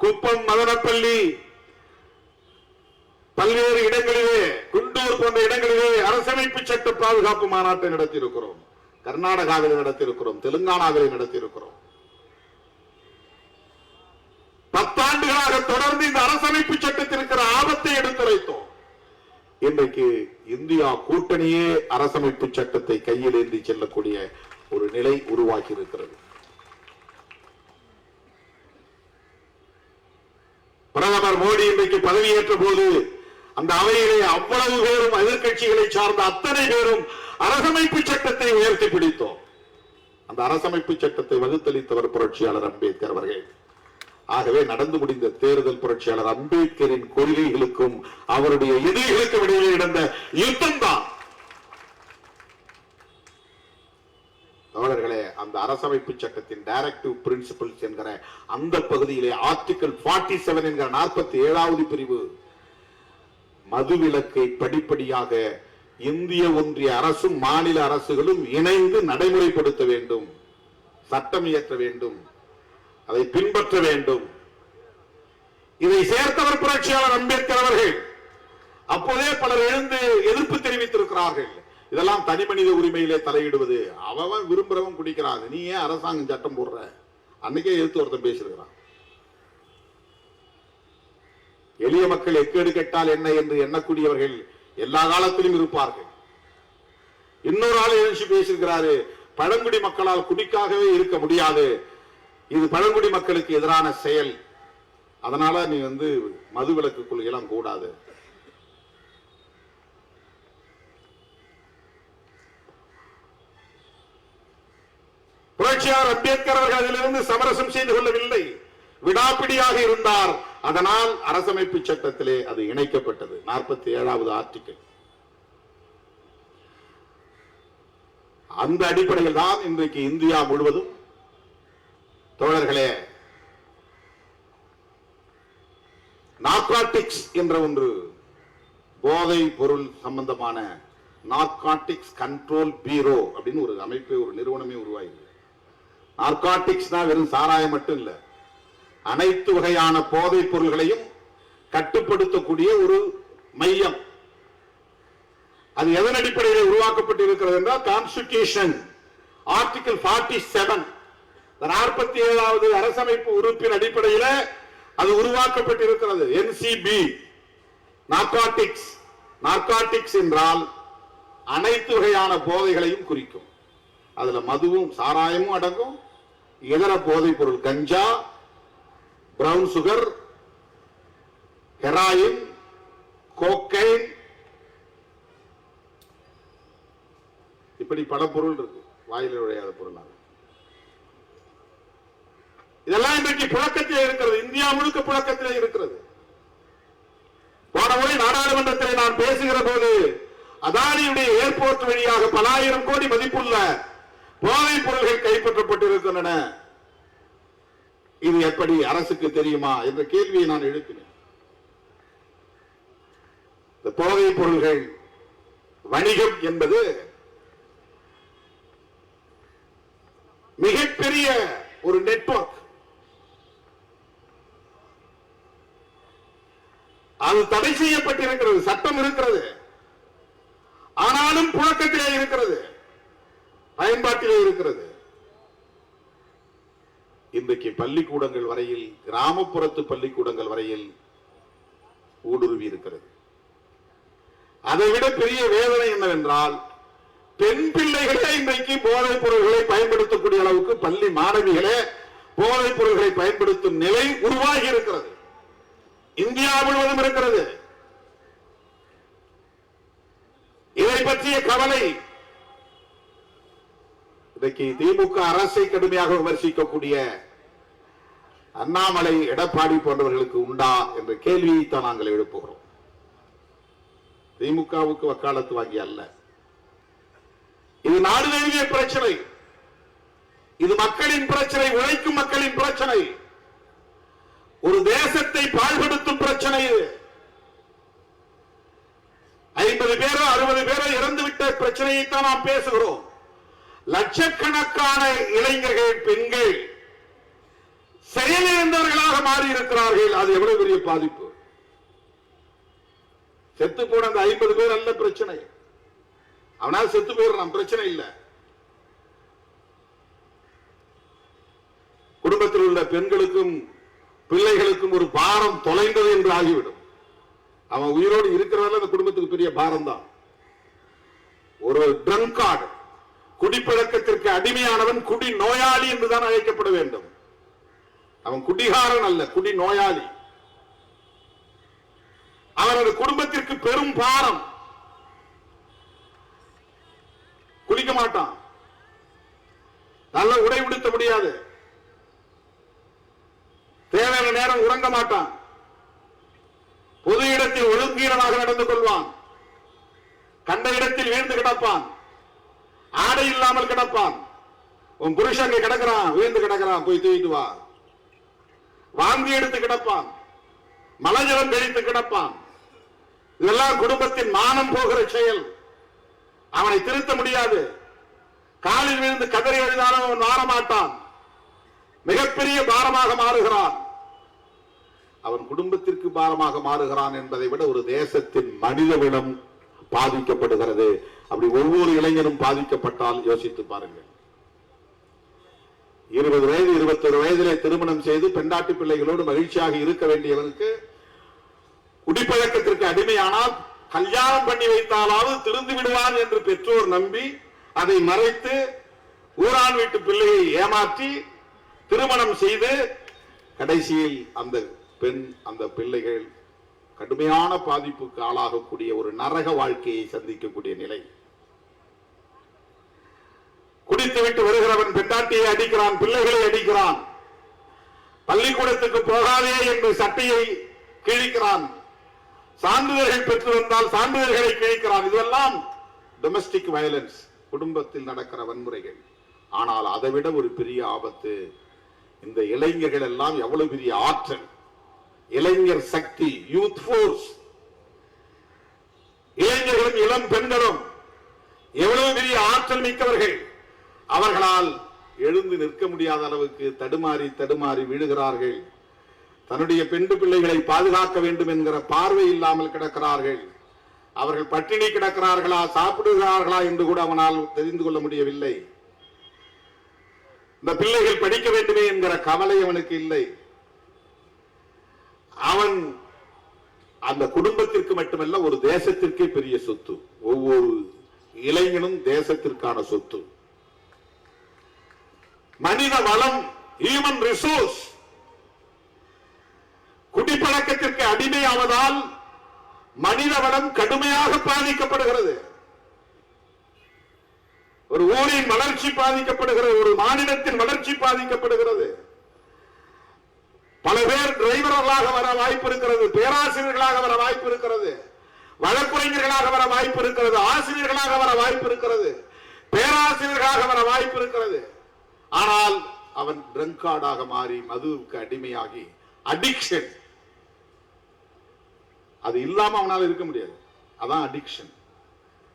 குப்பம், மதனப்பள்ளி, பல்வேறு இடங்களிலே, குண்டூர் போன்ற இடங்களிலே அரசமைப்பு சட்ட பாதுகாப்பு மாநாட்டை நடத்தியிருக்கிறோம். கர்நாடகாவில் நடத்தியிருக்கிறோம், தெலுங்கானாவில் நடத்தியிருக்கிறோம். 10 ஆண்டுகளாக தொடர்ந்து இந்த அரசமைப்பு சட்டத்திற்கு ஆபத்தை எடுத்துரைத்தோம். இன்றைக்கு இந்தியா கூட்டணியே அரசமைப்பு சட்டத்தை கையில் ஏந்தி செல்லக்கூடிய ஒரு நிலை உருவாகி இருக்கிறது. பிரதமர் மோடி இன்றைக்கு பதவியேற்ற போது அந்த அவையிலே அவ்வளவு பேரும் எதிர்கட்சிகளை சார்ந்த அத்தனை பேரும் அரசமைப்பு சட்டத்தை உயர்த்தி பிடித்தோம். அந்த அரசமைப்பு சட்டத்தை வகுத்தளித்தவர் புரட்சியாளர் அம்பேத்கர் அவர்கள். ஆகவே நடந்து முடிந்த தேர்தல் புரட்சியாளர் அம்பேத்கரின் கொள்கைகளுக்கும் அவருடைய எதிரிகளுக்கும் இடையே நடந்த யுத்தம் தான். தோழர்களே, அந்த அரசமைப்பு சட்டத்தின் டைரக்டிவ் பிரின்சிபிள்ஸ் என்கிற அந்த பகுதியிலே ஆர்டிகல் 47 என்கிற 47வது பிரிவு மதுவிலக்கை படிப்படியாக இந்திய ஒன்றிய அரசும் மாநில அரசுகளும் இணைந்து நடைமுறைப்படுத்த வேண்டும், சட்டம் இயற்ற வேண்டும், அதை பின்பற்ற வேண்டும். இதை சேர்த்தவர் புரட்சியாளர் அம்பேத்கர் அவர்கள். அப்போதே பலர் எழுந்து எதிர்ப்பு தெரிவித்திருக்கிறார்கள். இதெல்லாம் தனி மனித உரிமையிலே தலையிடுவது, அவன் விரும்புறவன் குடிக்கிறாங்க, நீ ஏன் அரசாங்கம் சட்டம் போடுற? அன்னைக்கே எதிர்த்து ஒருத்தன் பேசியிருக்கிறான். எளிய மக்கள் எக்கேடு கெட்டால் என்ன என்று எண்ணக்கூடியவர்கள் எல்லா காலத்திலும் இருப்பார்கள். இன்னொரு ஆள் எழுச்சி பேசியிருக்கிறாரு, பழங்குடி மக்களால் குடிக்காகவே இருக்க முடியாது, இது பழங்குடி மக்களுக்கு எதிரான செயல், அதனால நீ மதுவிலக்கு கொள்கையெல்லாம் கூடாது. புரட்சியாளர் அம்பேத்கர் அவர்கள் அதிலிருந்து சமரசம் செய்து கொள்ளவில்லை, விடாப்பிடியாக இருந்தார். அதனால் அரசமைப்பு சட்டத்திலே அது இணைக்கப்பட்டது. 47வது ஆர்டிகிள். அந்த அடிப்படையில் தான் இன்றைக்கு இந்தியா முழுவதும் தோழர்களே நார்காட்டிக்ஸ் என்ற ஒன்று, போதை பொருள் சம்பந்தமான நார்காட்டிக்ஸ் கண்ட்ரோல் பீரோ அப்படின்னு ஒரு அமைப்பு, ஒரு நிறுவனமே உருவாயிருக்கு. நார்காட்டிக்ஸ் தான் வெறும் சாராயம் மட்டும் இல்ல, அனைத்து வகையான போதைப் பொருள்களையும் கட்டுப்படுத்தக்கூடிய ஒரு மையம். அது எதன் அடிப்படையில் உருவாக்கப்பட்டு இருக்கிறது என்றால் கான்ஸ்டிடியூஷன் ஆர்டிகல் 47 47வது அரசமைப்பு உறுப்பின் அடிப்படையில் அது உருவாக்கப்பட்டிருக்கிறது. NCB narcotics. நார்காட்டிக்ஸ் என்றால் அனைத்து வகையான போதைகளையும் குறிக்கும். அதுல மதுவும் சாராயமும் அடங்கும், இதர போதைப் பொருள் கஞ்சா, பிரவுன் சுகர், ஹெராயின், கோக்கைன், இப்படி பல பொருள் இருக்கு, வாயில் நுழையாத பொருளாக. இதெல்லாம் இன்றைக்கு புழக்கத்திலே இருக்கிறது, இந்தியா முழுக்க புழக்கத்திலே இருக்கிறது. போன முறை நாடாளுமன்றத்தில் நான் பேசுகிற போது அதானியுடைய ஏர்போர்ட் வழியாக பல ஆயிரம் கோடி மதிப்புள்ள போதைப் பொருள்கள் கைப்பற்றப்பட்டிருக்கின்றன. இது எப்படி அரசுக்கு தெரியுமா என்ற கேள்வியை நான் எழுப்பினேன். இந்த போதைப் பொருள்கள் வணிகம் என்பது மிகப்பெரிய ஒரு நெட்வொர்க். அது தடை செய்யப்பட்டிருக்கிறது, சட்டம் இருக்கிறது, ஆனாலும் புழக்கத்திலே இருக்கிறது, பயன்பாட்டிலே இருக்கிறது. இன்றைக்கு பள்ளிக்கூடங்கள் வரையில், கிராமப்புறத்து பள்ளிக்கூடங்கள் வரையில் ஊடுருவி இருக்கிறது. அதைவிட பெரிய வேதனை என்னவென்றால், பெண் பிள்ளைகளே இன்றைக்கு போதைப் பொருள்களை பயன்படுத்தக்கூடிய அளவுக்கு பள்ளி மாணவிகளே போதைப் பொருள்களை பயன்படுத்தும் நிலை உருவாகி இருக்கிறது. இந்தியா முழுவதும் இருக்கிறது. இதை பற்றிய கவலை இன்றைக்கு திமுக அரசை கடுமையாக விமர்சிக்கக்கூடிய அண்ணாமலை, எடப்பாடி போன்றவர்களுக்கு உண்டா என்ற கேள்வியை தான் நாங்கள் எழுப்புகிறோம். திமுகவுக்கு வக்காலத்து வாங்கி அல்ல, இது நாடு தழுவிய பிரச்சனை, இது மக்களின் பிரச்சனை, உழைக்கும் மக்களின் பிரச்சனை, ஒரு தேசத்தை பாழ்படுத்தும் பிரச்சனை. இது 50 பேரோ 60 பேரோ இறந்துவிட்ட பிரச்சனையைத்தான் நாம் பேசுகிறோம். லட்சக்கணக்கான இளைஞர்கள், பெண்கள் செயலிழந்தவர்களாக மாறி இருக்கிறார்கள். அது எவ்வளவு பெரிய பாதிப்பு. செத்து போன அந்த 50 பேர் அல்ல பிரச்சனை, அவனால் செத்து போயிடலாம், பிரச்சனை இல்லை. குடும்பத்தில் உள்ள பெண்களுக்கும் பிள்ளைகளுக்கும் ஒரு பாரம் தொலைந்தது என்று ஆகிவிடும். அவன் உயிரோடு இருக்கிறதால அந்த குடும்பத்துக்கு பெரிய பாரம் தான். ஒரு ட்ரங்கார்டு, குடிப்பழக்கத்திற்கு அடிமையானவன் குடி நோயாளி என்றுதான் அழைக்கப்பட வேண்டும். அவன் குடிகாரன் அல்ல, குடி நோயாளி. அவரது குடும்பத்திற்கு பெரும் பாரம். குளிக்க மாட்டான், நல்ல உடை உடுத்த முடியாது, தேவையான நேரம் உறங்க மாட்டான், பொது இடத்தில் ஒழுங்கீனமாக நடந்து கொள்வான், கண்ட இடத்தில் வீழ்ந்து கிடப்பான், ஆடை இல்லாமல் கிடப்பான். உன் புருஷன் அங்கே கிடக்கிறான், வீழ்ந்து கிடக்கிறான், போய் தூக்கிட்டு வா. வாந்தி எடுத்து கிடப்பான், மலஜலம் கழித்து கிடப்பான். இதெல்லாம் குடும்பத்தின் மானம் போகிற செயல். அவனை திருத்த முடியாது. காலில் விழுந்து கதறி எழுதாலும் அவன் மாறமாட்டான். மிகப்பெரிய பாரமாக மாறுகிறான். அவன் குடும்பத்திற்கு பாரமாக மாறுகிறான் என்பதை விட ஒரு தேசத்தின் மனிதவிடம் பாதிக்கப்படுகிறது. அப்படி ஒவ்வொரு இளைஞனும் பாதிக்கப்பட்டால் யோசித்து பாருங்கள். 20 வயது 21 வயதிலே திருமணம் செய்து பெண்டாட்டி பிள்ளைகளோடு மகிழ்ச்சியாக இருக்க வேண்டியவனுக்கு குடிப்பழக்கத்திற்கு அடிமையானால் கல்யாணம் பண்ணி வைத்தாலாவது திருந்து விடுவான் என்று பெற்றோர் நம்பி அதை மறைத்து ஊரான் வீட்டு பிள்ளையை ஏமாற்றி திருமணம் செய்து கடைசியில் அந்த பெண் அந்த பிள்ளைகள் கடுமையான பாதிப்புக்கு ஆளாகக்கூடிய ஒரு நரக வாழ்க்கையை சந்திக்கக்கூடிய நிலை. குடித்துவிட்டு வருகிறவன் பெண்டாட்டியை அடிக்கிறான், பிள்ளைகளை அடிக்கிறான், பள்ளிக்கூடத்துக்கு போகாதே என்று சட்டையை கிழிக்கிறான், சான்றிதழ்கள் பெற்று வந்தால் சான்றிதழ்களை கிழிக்கிறான். இதெல்லாம் டொமஸ்டிக் வயலன்ஸ், குடும்பத்தில் நடக்கிற வன்முறைகள். ஆனால் அதை விட ஒரு பெரிய ஆபத்து, இந்த இளைஞர்கள் எல்லாம் எவ்வளவு பெரிய ஆற்றல், இளைஞர் சக்தி, யூத் போர்ஸ், இளைஞர்களும் இளம் பெண்களும் எவ்வளவு பெரிய ஆற்றல் மிக்கவர்கள். அவர்களால் எழுந்து நிற்க முடியாத அளவுக்கு தடுமாறி தடுமாறி விழுகிறார்கள். தன்னுடைய பெண் பிள்ளைகளை பாதுகாக்க வேண்டும் என்கிற பார்வை இல்லாமல் கிடக்கிறார்கள். அவர்கள் பட்டினி கிடக்கிறார்களா, சாப்பிடுகிறார்களா என்று கூட அவனால் தெரிந்து கொள்ள முடியவில்லை. இந்த பிள்ளைகள் படிக்க வேண்டுமே என்கிற கவலை அவனுக்கு இல்லை. அவன் அந்த குடும்பத்திற்கு மட்டுமல்ல, ஒரு தேசத்திற்கே பெரிய சொத்து. ஒவ்வொரு இளைஞனும் தேசத்திற்கான சொத்து. மனித வளம், ஹியூமன் ரிசோர்ஸ், குடிப்பழக்கத்திற்கு அடிமையாவதால் மனித வளம் கடுமையாக பாதிக்கப்படுகிறது. ஒரு ஊரின் வளர்ச்சி பாதிக்கப்படுகிறது, ஒரு மாநிலத்தின் வளர்ச்சி பாதிக்கப்படுகிறது. பல பேர் டிரைவர்களாக வர வாய்ப்பு இருக்கிறது, பேராசிரியர்களாக வர வாய்ப்பு இருக்கிறது, வழக்குரைஞர்களாக வர வாய்ப்பு இருக்கிறது, ஆசிரியர்களாக வர வாய்ப்பு இருக்கிறது, பேராசிரியர்களாக வர வாய்ப்பு இருக்கிறது. ஆனால் அவன் ட்ரங்கார்டாக மாறி மதுவுக்கு அடிமையாகி, அடிக்ஷன், அது இல்லாம அவனால இருக்க முடியாது. அதான் அடிக்ஷன்.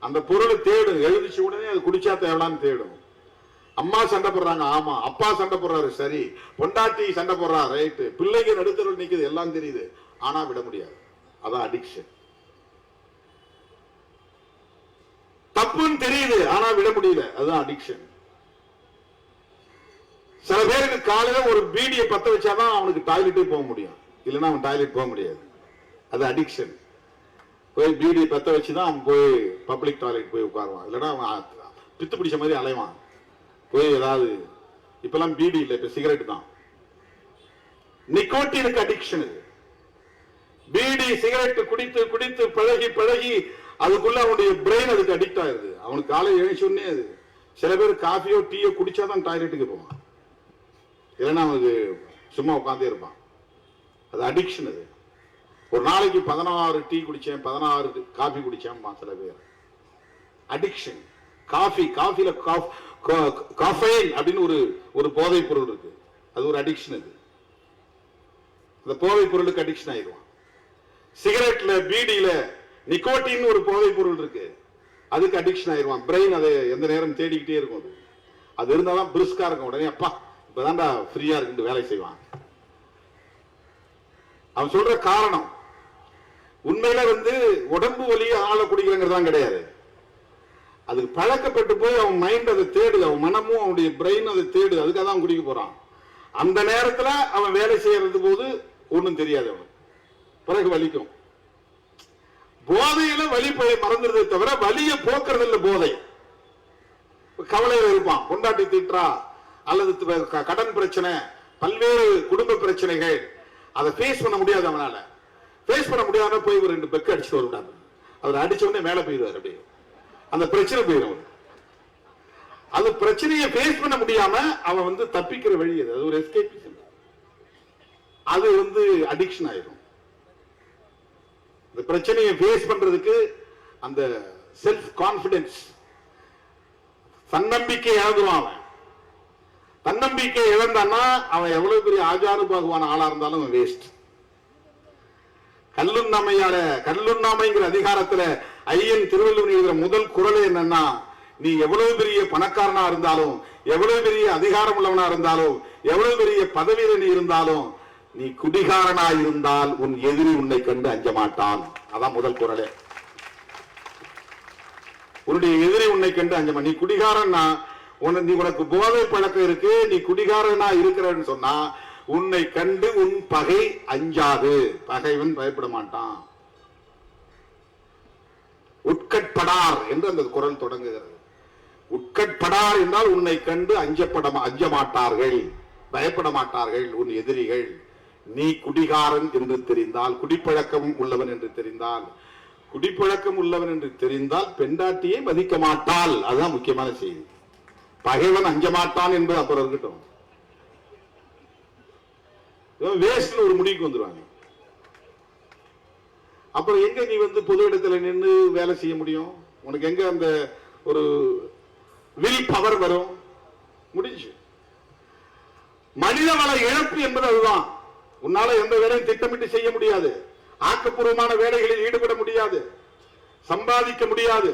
அந்த பொருளை தேடும், எழுதிச்சு உடனே அது குடிச்சா தேவலான்னு தேடும். அம்மா சண்டை போடுறாங்க, ஆமா. அப்பா சண்டை போடுறாரு, சரி. பொண்டாட்டி சண்டை போடுறா, ரைட்டு. பிள்ளைங்க நடுத்தரவு நிக்குது, எல்லாம் தெரியுது, ஆனா விட முடியாது. அதான் அடிக்ஷன். தப்புன்னு தெரியுது, ஆனா விட முடியல, அதுதான் அடிக்ஷன். சில பேருக்கு காலையில ஒரு பீடியை பத்த வச்சாதான் அவனுக்கு டாய்லெட்டே போக முடியும், இல்லைன்னா அவன் டாய்லெட் போக முடியாது. அது அடிக்ஷன். போய் பீடியை பத்த வச்சுதான் அவன் போய் பப்ளிக் டாய்லெட் போய் உட்காருவான், இல்லைன்னா அவன் பித்து பிடிச்ச மாதிரி அலைவான். போய் ஏதாவது, இப்பெல்லாம் பீடி இல்லை, இப்ப சிகரெட் தான். நிக்கோட்டினுக்கு அடிக்ஷன் இது. பீடி சிகரெட் குடித்து குடித்து பழகி பழகி அதுக்குள்ள அவனுடைய பிரெயின் அதுக்கு அடிக்ட் ஆயிருது. அவனுக்கு காலையில் எழுச்சோன்னே அது. சில பேர் காஃபியோ டீயோ குடிச்சாதான் டாய்லெட்டுக்கு போவான், இல்லைன்னா அவனுக்கு சும்மா உட்காந்தே இருப்பான். அது அடிக்ஷன். அது ஒரு நாளைக்கு 16 டீ குடிச்சேன், 16 காஃபி குடிச்சேன் சில பேர். அடிக்ஷன். காஃபில காஃபைன் அப்படின்னு ஒரு போதை பொருள் இருக்கு, அது ஒரு அடிக்ஷன். அது அந்த போதை பொருளுக்கு அடிக்ஷன் ஆயிடுவான். சிகரெட்ல பீடியில நிக்கோட்டின் ஒரு போதை பொருள் இருக்கு, அதுக்கு அடிக்ஷன் ஆயிடுவான். பிரெயின் அதை எந்த நேரம் தேடிக்கிட்டே இருக்கும். அது இருந்தாதான் பிரிஸ்கா இருக்கும். உடனே அப்பா இப்பதான்டா ஃப்ரீயா இருக்கு வேலை செய்வான். அவன் சொல்ற காரணம் உண்மையில உடம்பு வலியை ஆள குடிக்கிறங்கிறதான் கிடையாது. அதுக்கு பழக்கப்பட்டு போய் அவன் மைண்ட் அதை தேடுது, அவன் மனமும் அவனுடைய பிரெயின் அதை தேடுது, அதுக்காக தான் குடிக்க போறான். அந்த நேரத்தில் அவன் வேலை செய்யறது போது ஒன்றும் தெரியாது, அவன் பிறகு வலிக்கும். போதையில வலி போய் மறந்துடுறதை தவிர வலியை போக்குறது இல்ல. போதை கவலையில இருப்பான், கொண்டாட்டி திட்டா அல்லது கடன் பிரச்சனை, பல்வேறு குடும்ப பிரச்சனைகள், அதை ஃபேஸ் பண்ண முடியாது. அவனால ஃபேஸ் பண்ண முடியாம போய் ஒரு 2 பெக்கு அடிச்சுட்டு வருவாங்க. அவர் அடிச்ச உடனே மேல போயிடுவார், அப்படியே அந்த பிரச்சனை போயிடும். அது பிரச்சனையை ஃபேஸ் பண்ண முடியாம அவன் வந்து தப்பிக்கிற வழி அது. அது ஒரு எஸ்கேபிசம். அது வந்து அடிக்ஷன் ஆயிடும். இந்த பிரச்சனையை ஃபேஸ் பண்றதுக்கு அந்த செல்ஃப் கான்பிடன்ஸ், தன்னம்பிக்கை இழந்துவான். அவன் தன்னம்பிக்கை இழந்தான்னா அவன் எவ்வளவு பெரிய ஆஜானுபாகுவான ஆளா இருந்தாலும் அவன் வேஸ்ட். கல்லுண்ணாமைங்கிற அதிகாரத்துல ஐயன் திருவள்ளுவர் எழுதுற முதல் குறள் என்னன்னா, நீ எவ்வளவு பெரிய பணக்காரனா இருந்தாலும், எவ்வளவு பெரிய அதிகாரம் உள்ளவனா இருந்தாலும், எவ்வளவு பெரிய பதவியில நீ இருந்தாலும், நீ குடிகாரனா இருந்தால் உன் எதிரி உன்னை கண்டு அஞ்ச மாட்டான். அதான் முதல் குறளே. உன்னுடைய எதிரி உன்னை கண்டு அஞ்ச மாட்டான். நீ குடிகாரன்னா, உனக்கு போதை பழக்கம் இருக்கு, நீ குடிகாரனா இருக்கிறன்னு சொன்னா உன்னை கண்டு உன் பகை அஞ்சாது. பகைவன் பயப்பட மாட்டான். உட்கட்படார் என்று அந்த குறள் தொடங்குகிறது. உட்கட்படார் என்றால் உன்னை கண்டு அஞ்ச மாட்டார்கள், பயப்பட மாட்டார்கள் உன் எதிரிகள். நீ குடிகாரன் என்று தெரிந்தால், குடிப்பழக்கம் உள்ளவன் என்று தெரிந்தால், குடிப்பழக்கம் உள்ளவன் என்று தெரிந்தால் பெண்டாட்டியை மதிக்க மாட்டாள். அதுதான் முக்கியமான செய்தி. பகைவன் அஞ்ச மாட்டான் என்பது அப்புறம் இருக்கட்டும். வேஸ்ட்ல ஒரு முடிவுக்கு வந்துருவாங்க. அப்புறம் எங்க நீ வந்து பொது இடத்துல நின்று வேலை செய்ய முடியும்? உனக்கு எங்க அந்த ஒரு வில் பவர் வரும்? முடிஞ்சு. மனிதவள இழப்பு என்பது அதுதான். உன்னால எந்த வேலையும் திட்டமிட்டு செய்ய முடியாது, ஆக்கப்பூர்வமான வேலைகளில் ஈடுபட முடியாது, சம்பாதிக்க முடியாது,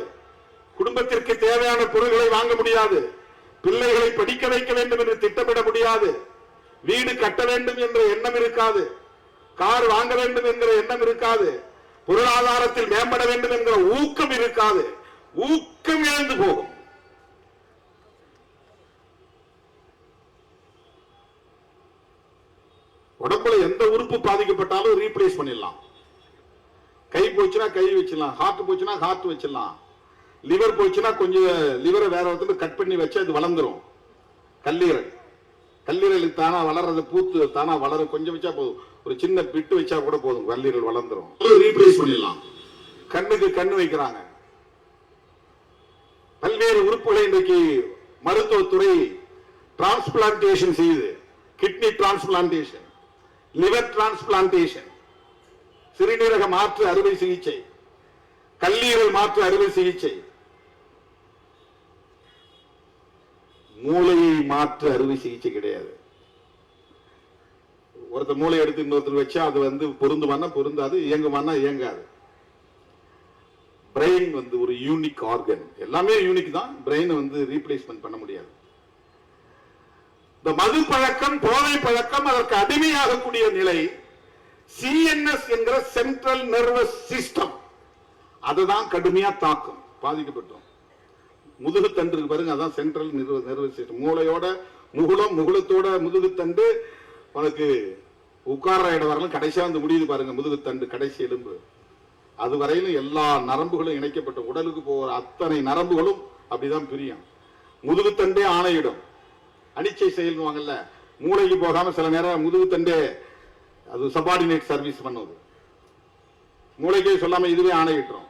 குடும்பத்திற்கு தேவையான பொருள்களை வாங்க முடியாது, பிள்ளைகளை படிக்க வைக்க வேண்டும் என்று திட்டமிட முடியாது, வீடு கட்ட வேண்டும் என்ற எண்ணம் இருக்காது, கார் வாங்க வேண்டும் என்கிற எண்ணம் இருக்காது, பொருளாதாரத்தில் மேம்பட வேண்டும் என்கிற ஊக்கம் இருக்காது. ஊக்கம் இழந்து போகும். உடம்புல எந்த உறுப்பு பாதிக்கப்பட்டாலும் ரீப்ளேஸ் பண்ணிடலாம். கை போச்சுன்னா கை வச்சிடலாம், ஹார்ட் போச்சுன்னா ஹார்ட் வச்சிடலாம், லிவர் போச்சுன்னா கொஞ்சம் லிவரை வேற ஒருத்தர் கட் பண்ணி வச்சு அது வளர்ந்துரும். கல்லீரலுக்கு தானா வளர்றது, பூத்து தானா வளரும். கொஞ்சம் வச்சா போதும், ஒரு சின்ன பிட்டு வச்சா கூட போதும், கல்லீரல் வளர்ந்துரும். ரீப்ளேஸ் பண்ணிடலாம். கண்ணுக்கு கண்ணு வைக்கிறாங்க. பல்வேறு உறுப்புகளை இன்றைக்கு மருத்துவத்துறை டிரான்ஸ்பிளான்டேஷன் செய்யுது. கிட்னி டிரான்ஸ்பிளான்டேஷன், லிவர் டிரான்ஸ்பிளான்டேஷன், சிறுநீரக மாற்று அறுவை சிகிச்சை, கல்லீரல் மாற்று அறுவை சிகிச்சை, மூளையை மாற்று அறுவை சிகிச்சை கிடையாது. ஒருத்தர் மூளை எடுத்து இன்னொருத்தர் வச்சா அது வந்து பொருந்துமானா பொருந்தாது, இயங்குமானா இயங்காது. பிரெயின் வந்து ஒரு யூனிக் ஆர்கன். எல்லாமே யூனிக் தான். பிரெயின் வந்து ரீப்ளேஸ்மெண்ட் பண்ண முடியாது. இந்த மது பழக்கம், போதை பழக்கம், அதற்கு அடிமையாகக்கூடிய நிலை சிஎன்எஸ் என்கிற சென்ட்ரல் நர்வஸ் சிஸ்டம், அதுதான் கடுமையா தாக்கும். பாதிக்கப்பட்டோம். முதுகுத்தண்டு பாருங்க, அதான் சென்ட்ரல் நர்வஸ் சிஸ்டம். மூளையோட முகுளம், முகுளத்தோட முதுகுத்தண்டு, உனக்கு உட்கார்ற இடம் வரலாம், கடைசியா வந்து முடியுது பாருங்க முதுகுத்தண்டு, கடைசி எலும்பு. அது வரையிலும் எல்லா நரம்புகளும் இணைக்கப்பட்ட உடலுக்கு போகிற அத்தனை நரம்புகளும் அப்படிதான் பிரியும். முதுகுத்தண்டே ஆணையிடும். அனிச்சை செயல்வாங்கல்ல, மூளைக்கு போகாம சில நேரம் முதுகுத்தண்டே அது சபார்டினேட் சர்வீஸ் பண்ணுவது. மூளைக்கே சொல்லாம இதுவே ஆணையிட்டுரும்.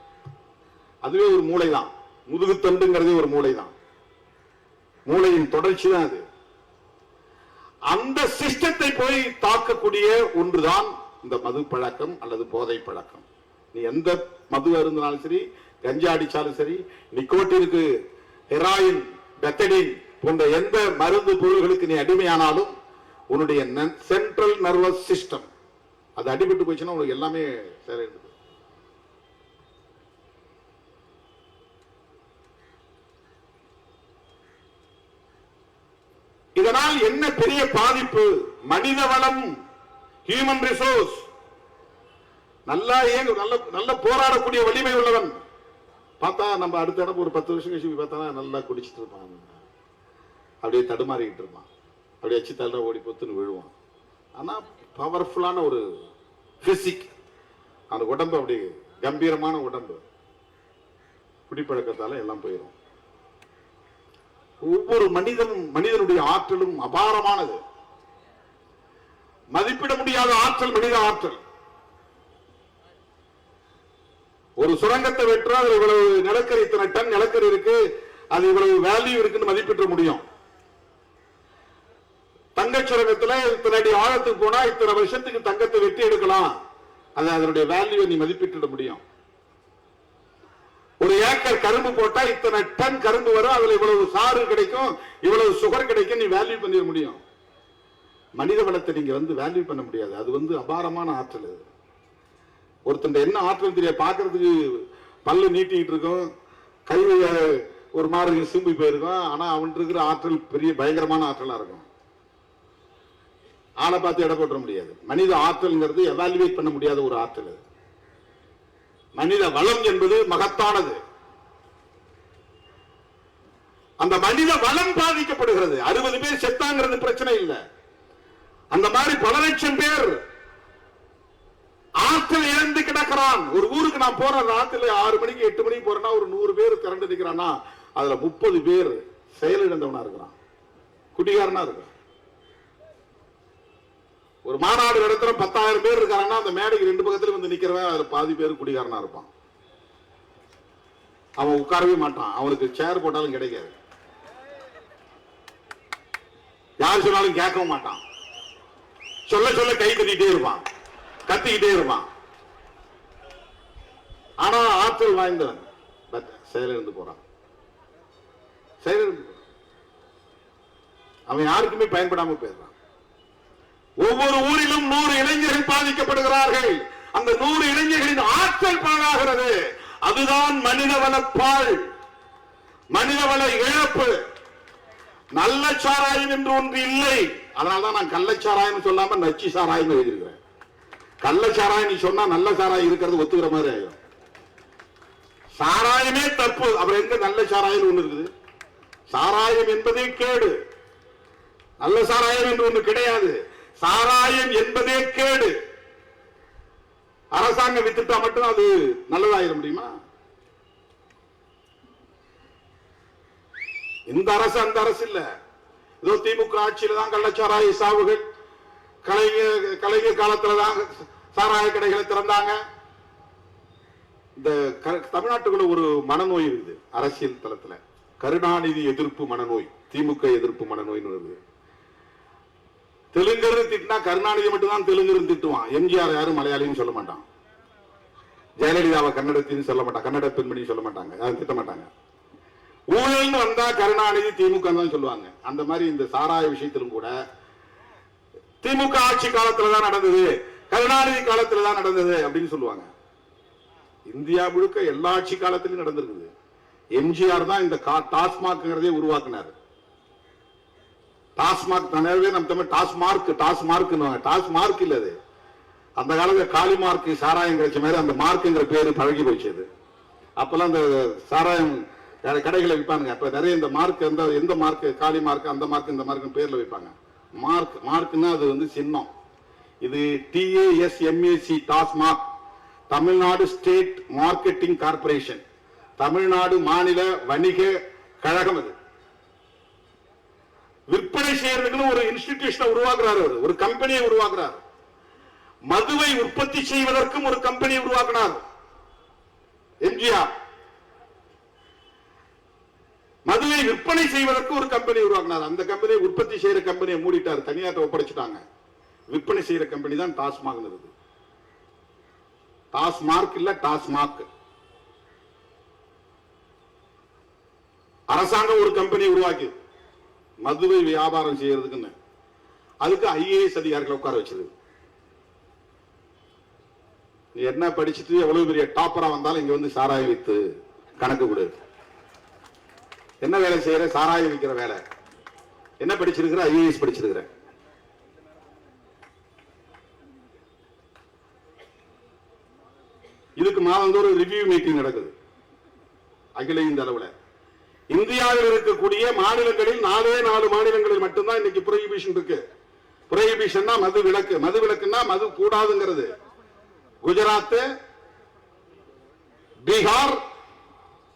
அதுவே ஒரு மூளை தான். முதுகுத்தண்டுங்கிறதே ஒரு மூளை தான். மூளையின் தொடர்ச்சி தான் அது. அந்த சிஸ்டத்தை போய் தாக்கக்கூடிய ஒன்றுதான் இந்த மது பழக்கம் அல்லது போதை பழக்கம். நீ எந்த மது அருந்தினாலும் சரி, கஞ்சா அடிச்சாலும் சரி, நிக்கோட்டினுக்கு, ஹெராயின், பெத்தடின் போன்ற எந்த மருந்து பொருள்களுக்கு நீ அடிமையானாலும் உன்னுடைய சென்ட்ரல் நர்வஸ் சிஸ்டம் அது அடிபட்டு போச்சுன்னா உனக்கு எல்லாமே சரியாது. இதனால் என்ன பெரிய பாதிப்பு? மனித வளம், ஹியூமன் ரிசோர்ஸ் நல்லா நல்ல போராடக்கூடிய வலிமை உள்ளவன் பார்த்தா நம்ம அடுத்த இடம் ஒரு 10 வருஷம் கழிச்சு பார்த்தா நல்லா குடிச்சிட்டு இருப்பான், அப்படியே தடுமாறிக்கிட்டு இருப்பான், அப்படியே வச்சு தள்ள ஓடி பொத்துன்னு விழுவான். ஆனா பவர்ஃபுல்லான ஒரு பிசிக், அவனுக்கு உடம்பு அப்படி கம்பீரமான உடம்பு, குடிப்பழக்கத்தால எல்லாம் போயிடும். ஒவ்வொரு மனிதனுடைய ஆற்றலும் அபாரமானது. மதிப்பிட முடியாத ஆற்றல் மனித ஆற்றல். ஒரு சுரங்கத்தை வெற்ற இவ்வளவு நிலக்கரி, இத்தனை டன் நிலக்கரி இருக்கு, அது இவ்வளவு வேல்யூ இருக்குன்னு மதிப்பிட முடியும். தங்க சுரங்கத்துல இத்தனை அடி ஆழத்துக்கு போனா இத்தனை வருஷத்துக்கு தங்கத்தை வெட்டி எடுக்கலாம், அது அதனுடைய வேல்யூ நீ மதிப்பிட முடியும். ஒரு ஏக்கர் கரும்பு போட்டா இத்தனை டன் கரும்பு வரும், அதுல இவ்வளவு சாறு கிடைக்கும், இவ்வளவு சுகர் கிடைக்கும், நீ வேல்யூ பண்ணிட முடியும். மனித வளத்தை நீங்க வேல்யூ பண்ண முடியாது. அது அபாரமான ஆற்றல். ஒருத்தன் என்ன ஆற்றல் தெரிய பாக்குறதுக்கு பல்லு நீட்டிட்டு இருக்கும், கை ஒரு மாதிரி சிம்பி போயிருக்கும், ஆனா அவன் இருக்கிற ஆற்றல் பெரிய பயங்கரமான ஆற்றலா இருக்கும். ஆளை பார்த்து எடை போட்ட முடியாது. மனித ஆற்றல்ங்கிறது எவாலுவேட் பண்ண முடியாத ஒரு ஆற்றல். மனித வளம் என்பது மகத்தானது. அந்த மனித வளம் பாதிக்கப்படுகிறது. 60 பேர் செத்தாங்கிறது பிரச்சனை இல்லை. அந்த மாதிரி பல லட்சம் பேர் ஆற்றல் இழந்து கிடக்கிறான். ஒரு ஊருக்கு நான் போற ராத்திரில 6 மணிக்கு 8 மணிக்கு போறேன்னா ஒரு 100 பேர் திரண்டு நிற்கிறான்னா அதுல 30 பேர் செயலிழந்தவனா இருக்கிறான், குடிகாரனா இருக்கிறான். ஒரு மாநாடு நடத்துற 10,000 பேர் இருக்காங்கன்னா அந்த மேடைக்கு 2 பக்கத்துல வந்து நிக்கிறவன் அதுல பாதி பேர் குடிகாரனா இருப்பான். அவன் உட்காரவே மாட்டான், அவனுக்கு சேர் போட்டாலும் கிடைக்காது, யார் சொன்னாலும் கேட்கவும் மாட்டான், சொல்ல சொல்ல கை தட்டிட்டே இருப்பான், கத்திக்கிட்டே இருப்பான். ஆனா ஆற்றல் வாய்ந்தவன் செயலிழந்து போறான். செயலிழந்து அவன் யாருக்குமே பயன்படாம போயிடுறான். ஒவ்வொரு ஊரிலும் 100 இளைஞர்கள் பாதிக்கப்படுகிறார்கள். அந்த 100 இளைஞர்களின் ஆற்றல் பாழாகிறது. அதுதான் மனிதவளப்பால், மனிதவள இழப்பு. நல்ல சாராயம் என்று ஒன்று இல்லை. அதனால்தான் நான் கள்ளச்சாராயம் சொல்லாம நச்சு சாராயம் எழுதியிருக்கிறேன். கள்ளச்சாராயம் நீ சொன்னா நல்ல சாராயம் இருக்கிறது ஒத்துக்கிற மாதிரி ஆயிடும். சாராயமே தப்பு, அப்புறம் எங்க நல்ல சாராயம் ஒண்ணு இருக்குது? சாராயம் என்பதே கேடு, நல்ல சாராயம் என்று ஒன்று கிடையாது. சாராயம் என்பதே கேடு. அரசாங்கம் வித்துட்டா மட்டும் அது நல்லதாயிட முடியுமா? இந்த அரசு அந்த அரசு இல்ல. ஏதோ திமுக ஆட்சியில தான் கள்ளச்சாராய சாவுகள், கலைஞர் காலத்துலதான் சாராய கடைகளை திறந்தாங்க. இந்த தமிழ்நாட்டுக்குள்ள ஒரு மனநோய் இருக்குது அரசியல் தளத்துல, கருணாநிதி எதிர்ப்பு மனநோய், திமுக எதிர்ப்பு மனநோய். தெலுங்கர் திட்டினா கருணாநிதி மட்டும் தான் தெலுங்கர் திட்டுவான். எம்ஜிஆர் யாரும் மலையாளின்னு சொல்ல மாட்டான், ஜெயலலிதாவை கன்னடத்தின்னு சொல்ல மாட்டான், கன்னட பெண்மணி சொல்ல மாட்டாங்க, யாரும் திட்ட மாட்டாங்க. ஊழல்னு வந்தா கருணாநிதி திமுக தான் சொல்லுவாங்க. அந்த மாதிரி இந்த சாராய விஷயத்திலும் கூட திமுக ஆட்சி காலத்துல தான் நடந்தது, கருணாநிதி காலத்துல தான் நடந்தது அப்படின்னு சொல்லுவாங்க. இந்தியா முழுக்க எல்லா ஆட்சி காலத்திலும் நடந்திருக்குது. எம்ஜிஆர் தான் இந்த டாஸ்மாக்ங்கிறதே உருவாக்குனார். டாஸ்மாக் நம்ம தமிழ் டாஸ்மார்க், டாஸ்மார்க் இல்ல அது. அந்த காலத்துல காளி மார்க் சாராயம் கிடைச்ச மாதிரி அந்த மார்க்குங்கிற பேரு பழகி போச்சு. அப்பெல்லாம் அந்த சாராயம் கடைகளை வைப்பாங்க. அப்ப நிறைய இந்த மார்க், எந்த மார்க், காளி மார்க், அந்த மார்க், இந்த மார்க் பேர்ல வைப்பாங்க. மார்க்னா அது சின்னம். இது TASMAC, TASMAC, Tamil Nadu state marketing corporation, Tamil Nadu மாநில வணிக கழகம். அது விற்பனை செய்யறதுக்குன்னு ஒரு இன்ஸ்டிடியூஷனை உருவாக்குறாரு, ஒரு கம்பெனியை உருவாக்குறாரு. மதுவை உற்பத்தி செய்வதற்கும் ஒரு கம்பெனியை உருவாக்கினார் எம்ஜிஆர். மதுவை விற்பனை செய்வதற்கு ஒரு கம்பெனி உருவாக்கினார். அந்த கம்பெனியை உற்பத்தி செய்யற கம்பெனியை மூடிட்டார், தனியார் ஒப்படைச்சிட்டாங்க. விற்பனை செய்யற கம்பெனி தான் டாஸ்மாக். டாஸ்மார்க் இல்ல, டாஸ்மாக். அரசாங்கம் ஒரு கம்பெனி உருவாக்கி மதுவை வியாபாரம் செய்யறதுக்குன்னு, அதுக்கு IAS அதிகாரிகளை உட்கார வச்சது. என்ன படிச்சுட்டு எவ்வளவு பெரிய டாப்பரா வந்தாலும் இங்க சாராயம் வித்து கணக்கு கொடு. என்ன வேலை செய்யற? சாராயம் விற்கிற வேலை. என்ன படிச்சிருக்கிற? IAS படிச்சிருக்கிற. இதுக்கு மாதந்தோறும் ரிவ்யூ மீட்டிங் நடக்குது அகில இந்த அளவுல. இந்தியாவில் இருக்கக்கூடிய மாநிலங்களில் 4 மாநிலங்களில் மட்டும்தான் இன்னைக்கு புரோஹிபிஷன் இருக்கு. புரோஹிபிஷன்னா மது விலக்கு. மது விலக்குன்னா மது கூடாதுங்கிறது. குஜராத், பீகார்,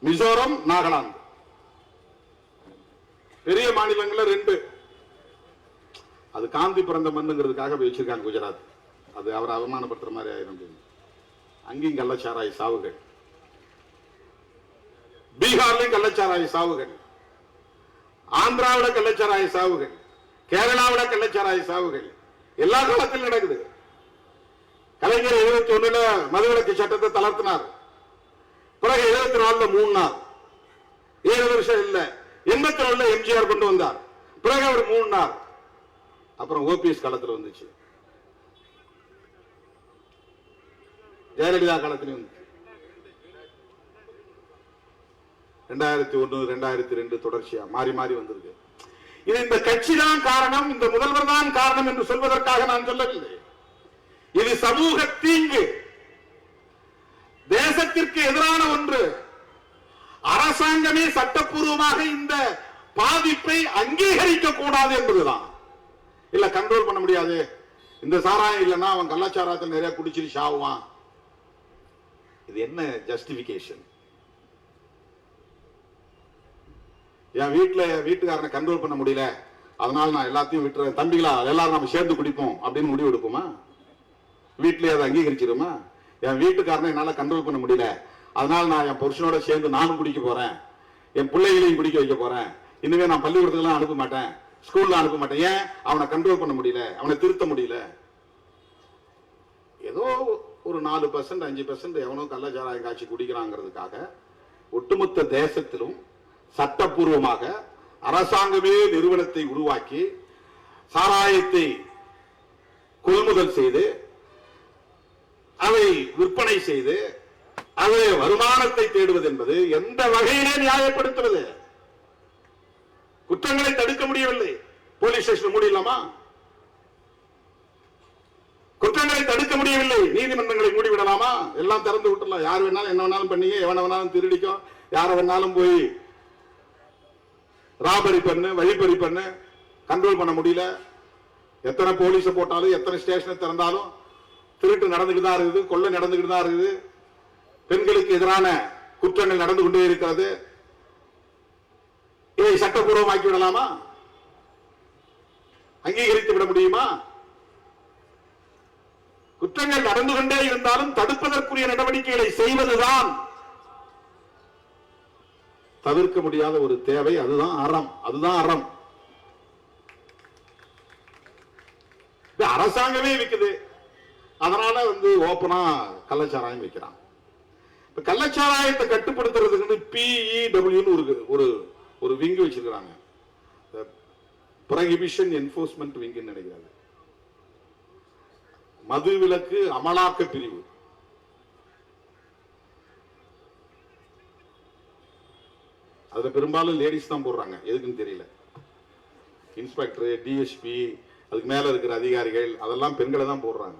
மிசோரம், நாகாலாந்து பெரிய மாநிலங்கள்ல 2. அது காந்தி பிறந்த மண்ணுங்கிறதுக்காக வச்சிருக்காங்க குஜராத். அது அவரை அவமானப்படுத்துற மாதிரி ஆயிரும். அங்கேயும் கள்ளச்சாராய சாவுகள், பீகார்லையும் கள்ளச்சாராய சாவுகள், ஆந்திராவில் கள்ளச்சாராய சாவுகள், கேரளாவில் கள்ளச்சாராய சாவுகள் எல்லா காலத்திலும் நடக்குது. கலைஞர் 71 மதுவிலக்கு சட்டத்தை தளர்த்தினார். பிறகு 74 3 நாள், 7 வருஷம் இல்ல, 84 எம்ஜிஆர் கொண்டு வந்தார். பிறகு அவர் 3 நாள், அப்புறம் ஓபிஎஸ் காலத்தில் வந்துச்சு, ஜெயலலிதா காலத்திலும் வந்து 2001 2002 தொடர்ச்சியா மாறி மாறி வந்திருக்கு. இது இந்த கட்சி தான் காரணம், இந்த முதல்வர் தான் காரணம் என்று சொல்வதற்காக நான் சொல்லவில்லை. இது சமூக தீங்கு, தேசத்திற்கு எதிரான ஒன்று. அரசாங்கமே சட்டப்பூர்வமாக இந்த பாதிப்பை அங்கீகரிக்க கூடாது என்பதுதான். இல்ல கண்ட்ரோல் பண்ண முடியாது, இந்த சாராயம் இல்லைன்னா அவன் கள்ளச்சாராயத்தில் நிறைய குடிச்சிட்டு சாவுவான். இது என்ன ஜஸ்டிபிகேஷன்? என் வீட்டுக்காரனை கண்ட்ரோல் பண்ண முடியல, அதனால நான் எல்லாத்தையும் விட்டுறேன், தம்பிகளா எல்லாரும் நம்ம சேர்ந்து குடிப்போம் அப்படின்னு முடிவு எடுக்குமா? வீட்டிலேயே அதை அங்கீகரிச்சிருமா? என் வீட்டுக்காரனை என்னால கண்ட்ரோல் பண்ண முடியல, அதனால நான் என் புருஷனோட சேர்ந்து நானும் குடிக்க போறேன், என் பிள்ளைகளையும் குடிக்க வைக்க போறேன், இனிமே நான் பள்ளிக்கூடத்துக்கு அனுப்ப மாட்டேன், ஸ்கூல்ல அனுப்ப மாட்டேன். ஏன்? அவனை கண்ட்ரோல் பண்ண முடியல, அவனை திருத்த முடியல. ஏதோ ஒரு 4% 5% எவனோ கள்ளச்சாராயம் காய்ச்சி குடிக்கிறாங்கிறதுக்காக ஒட்டுமொத்த தேசத்திலும் சட்டப்பூர்வமாக அரசாங்கமே நிறுவனத்தை உருவாக்கி சாராயத்தை கொள்முதல் செய்து அதை விற்பனை செய்து அதை வருமானத்தை தேடுவது என்பது எந்த வகையிலே நியாயப்படுத்துவது? குற்றங்களை தடுக்க முடியவில்லை, போலீஸ் ஸ்டேஷன் மூடிடலாமா? குற்றங்களை தடுக்க முடியவில்லை, நீதிமன்றங்களை மூடிவிடலாமா? எல்லாம் திறந்து விட்டுலாம், யார் வேணாலும் என்ன வேணாலும் பண்ணீங்க, எவனை வேணாலும் திருடிக்கும், யார வேணாலும் போய் ராபரி பண்ணு, வழிப்பறி பண்ணு, கண்ட்ரோல் பண்ண முடியல. எத்தனை போலீஸை போட்டாலும் எத்தனை ஸ்டேஷனை திறந்தாலும் திருட்டு நடந்துகிட்டு தான் இருக்குது, கொள்ளை நடந்துகிட்டு தான் இருக்குது, பெண்களுக்கு எதிரான குற்றங்கள் நடந்து கொண்டே இருக்கிறது. இதை சட்டப்பூர்வமாக்கி விடலாமா? அங்கீகரித்து விட முடியுமா? குற்றங்கள் நடந்து கொண்டே இருந்தாலும் தடுப்பதற்குரிய நடவடிக்கைகளை செய்வதுதான் தவிர்க்க முடியாத ஒரு தேவை. அதுதான் அறம், அதுதான் அறம். அரசாங்கமே விக்குது, அதனால ஓபனா கள்ளச்சாராயம் வைக்கிறான். கள்ளச்சாராயத்தை கட்டுப்படுத்துறதுக்கு PEW ஒரு விங்கு வச்சிருக்காங்க, ப்ரோஹிபிஷன் என்ஃபோர்ஸ்மென்ட் விங்கு நினைக்கிறாங்க. மதுவிலக்கு அமலாக்க பிரிவு. அதுல பெரும்பாலும் லேடிஸ் தான் போடுறாங்க, எதுக்குன்னு தெரியல. இன்ஸ்பெக்டர், டிஎஸ்பி, அதுக்கு மேல இருக்கிற அதிகாரிகள் அதெல்லாம் பெண்களை தான் போடுறாங்க.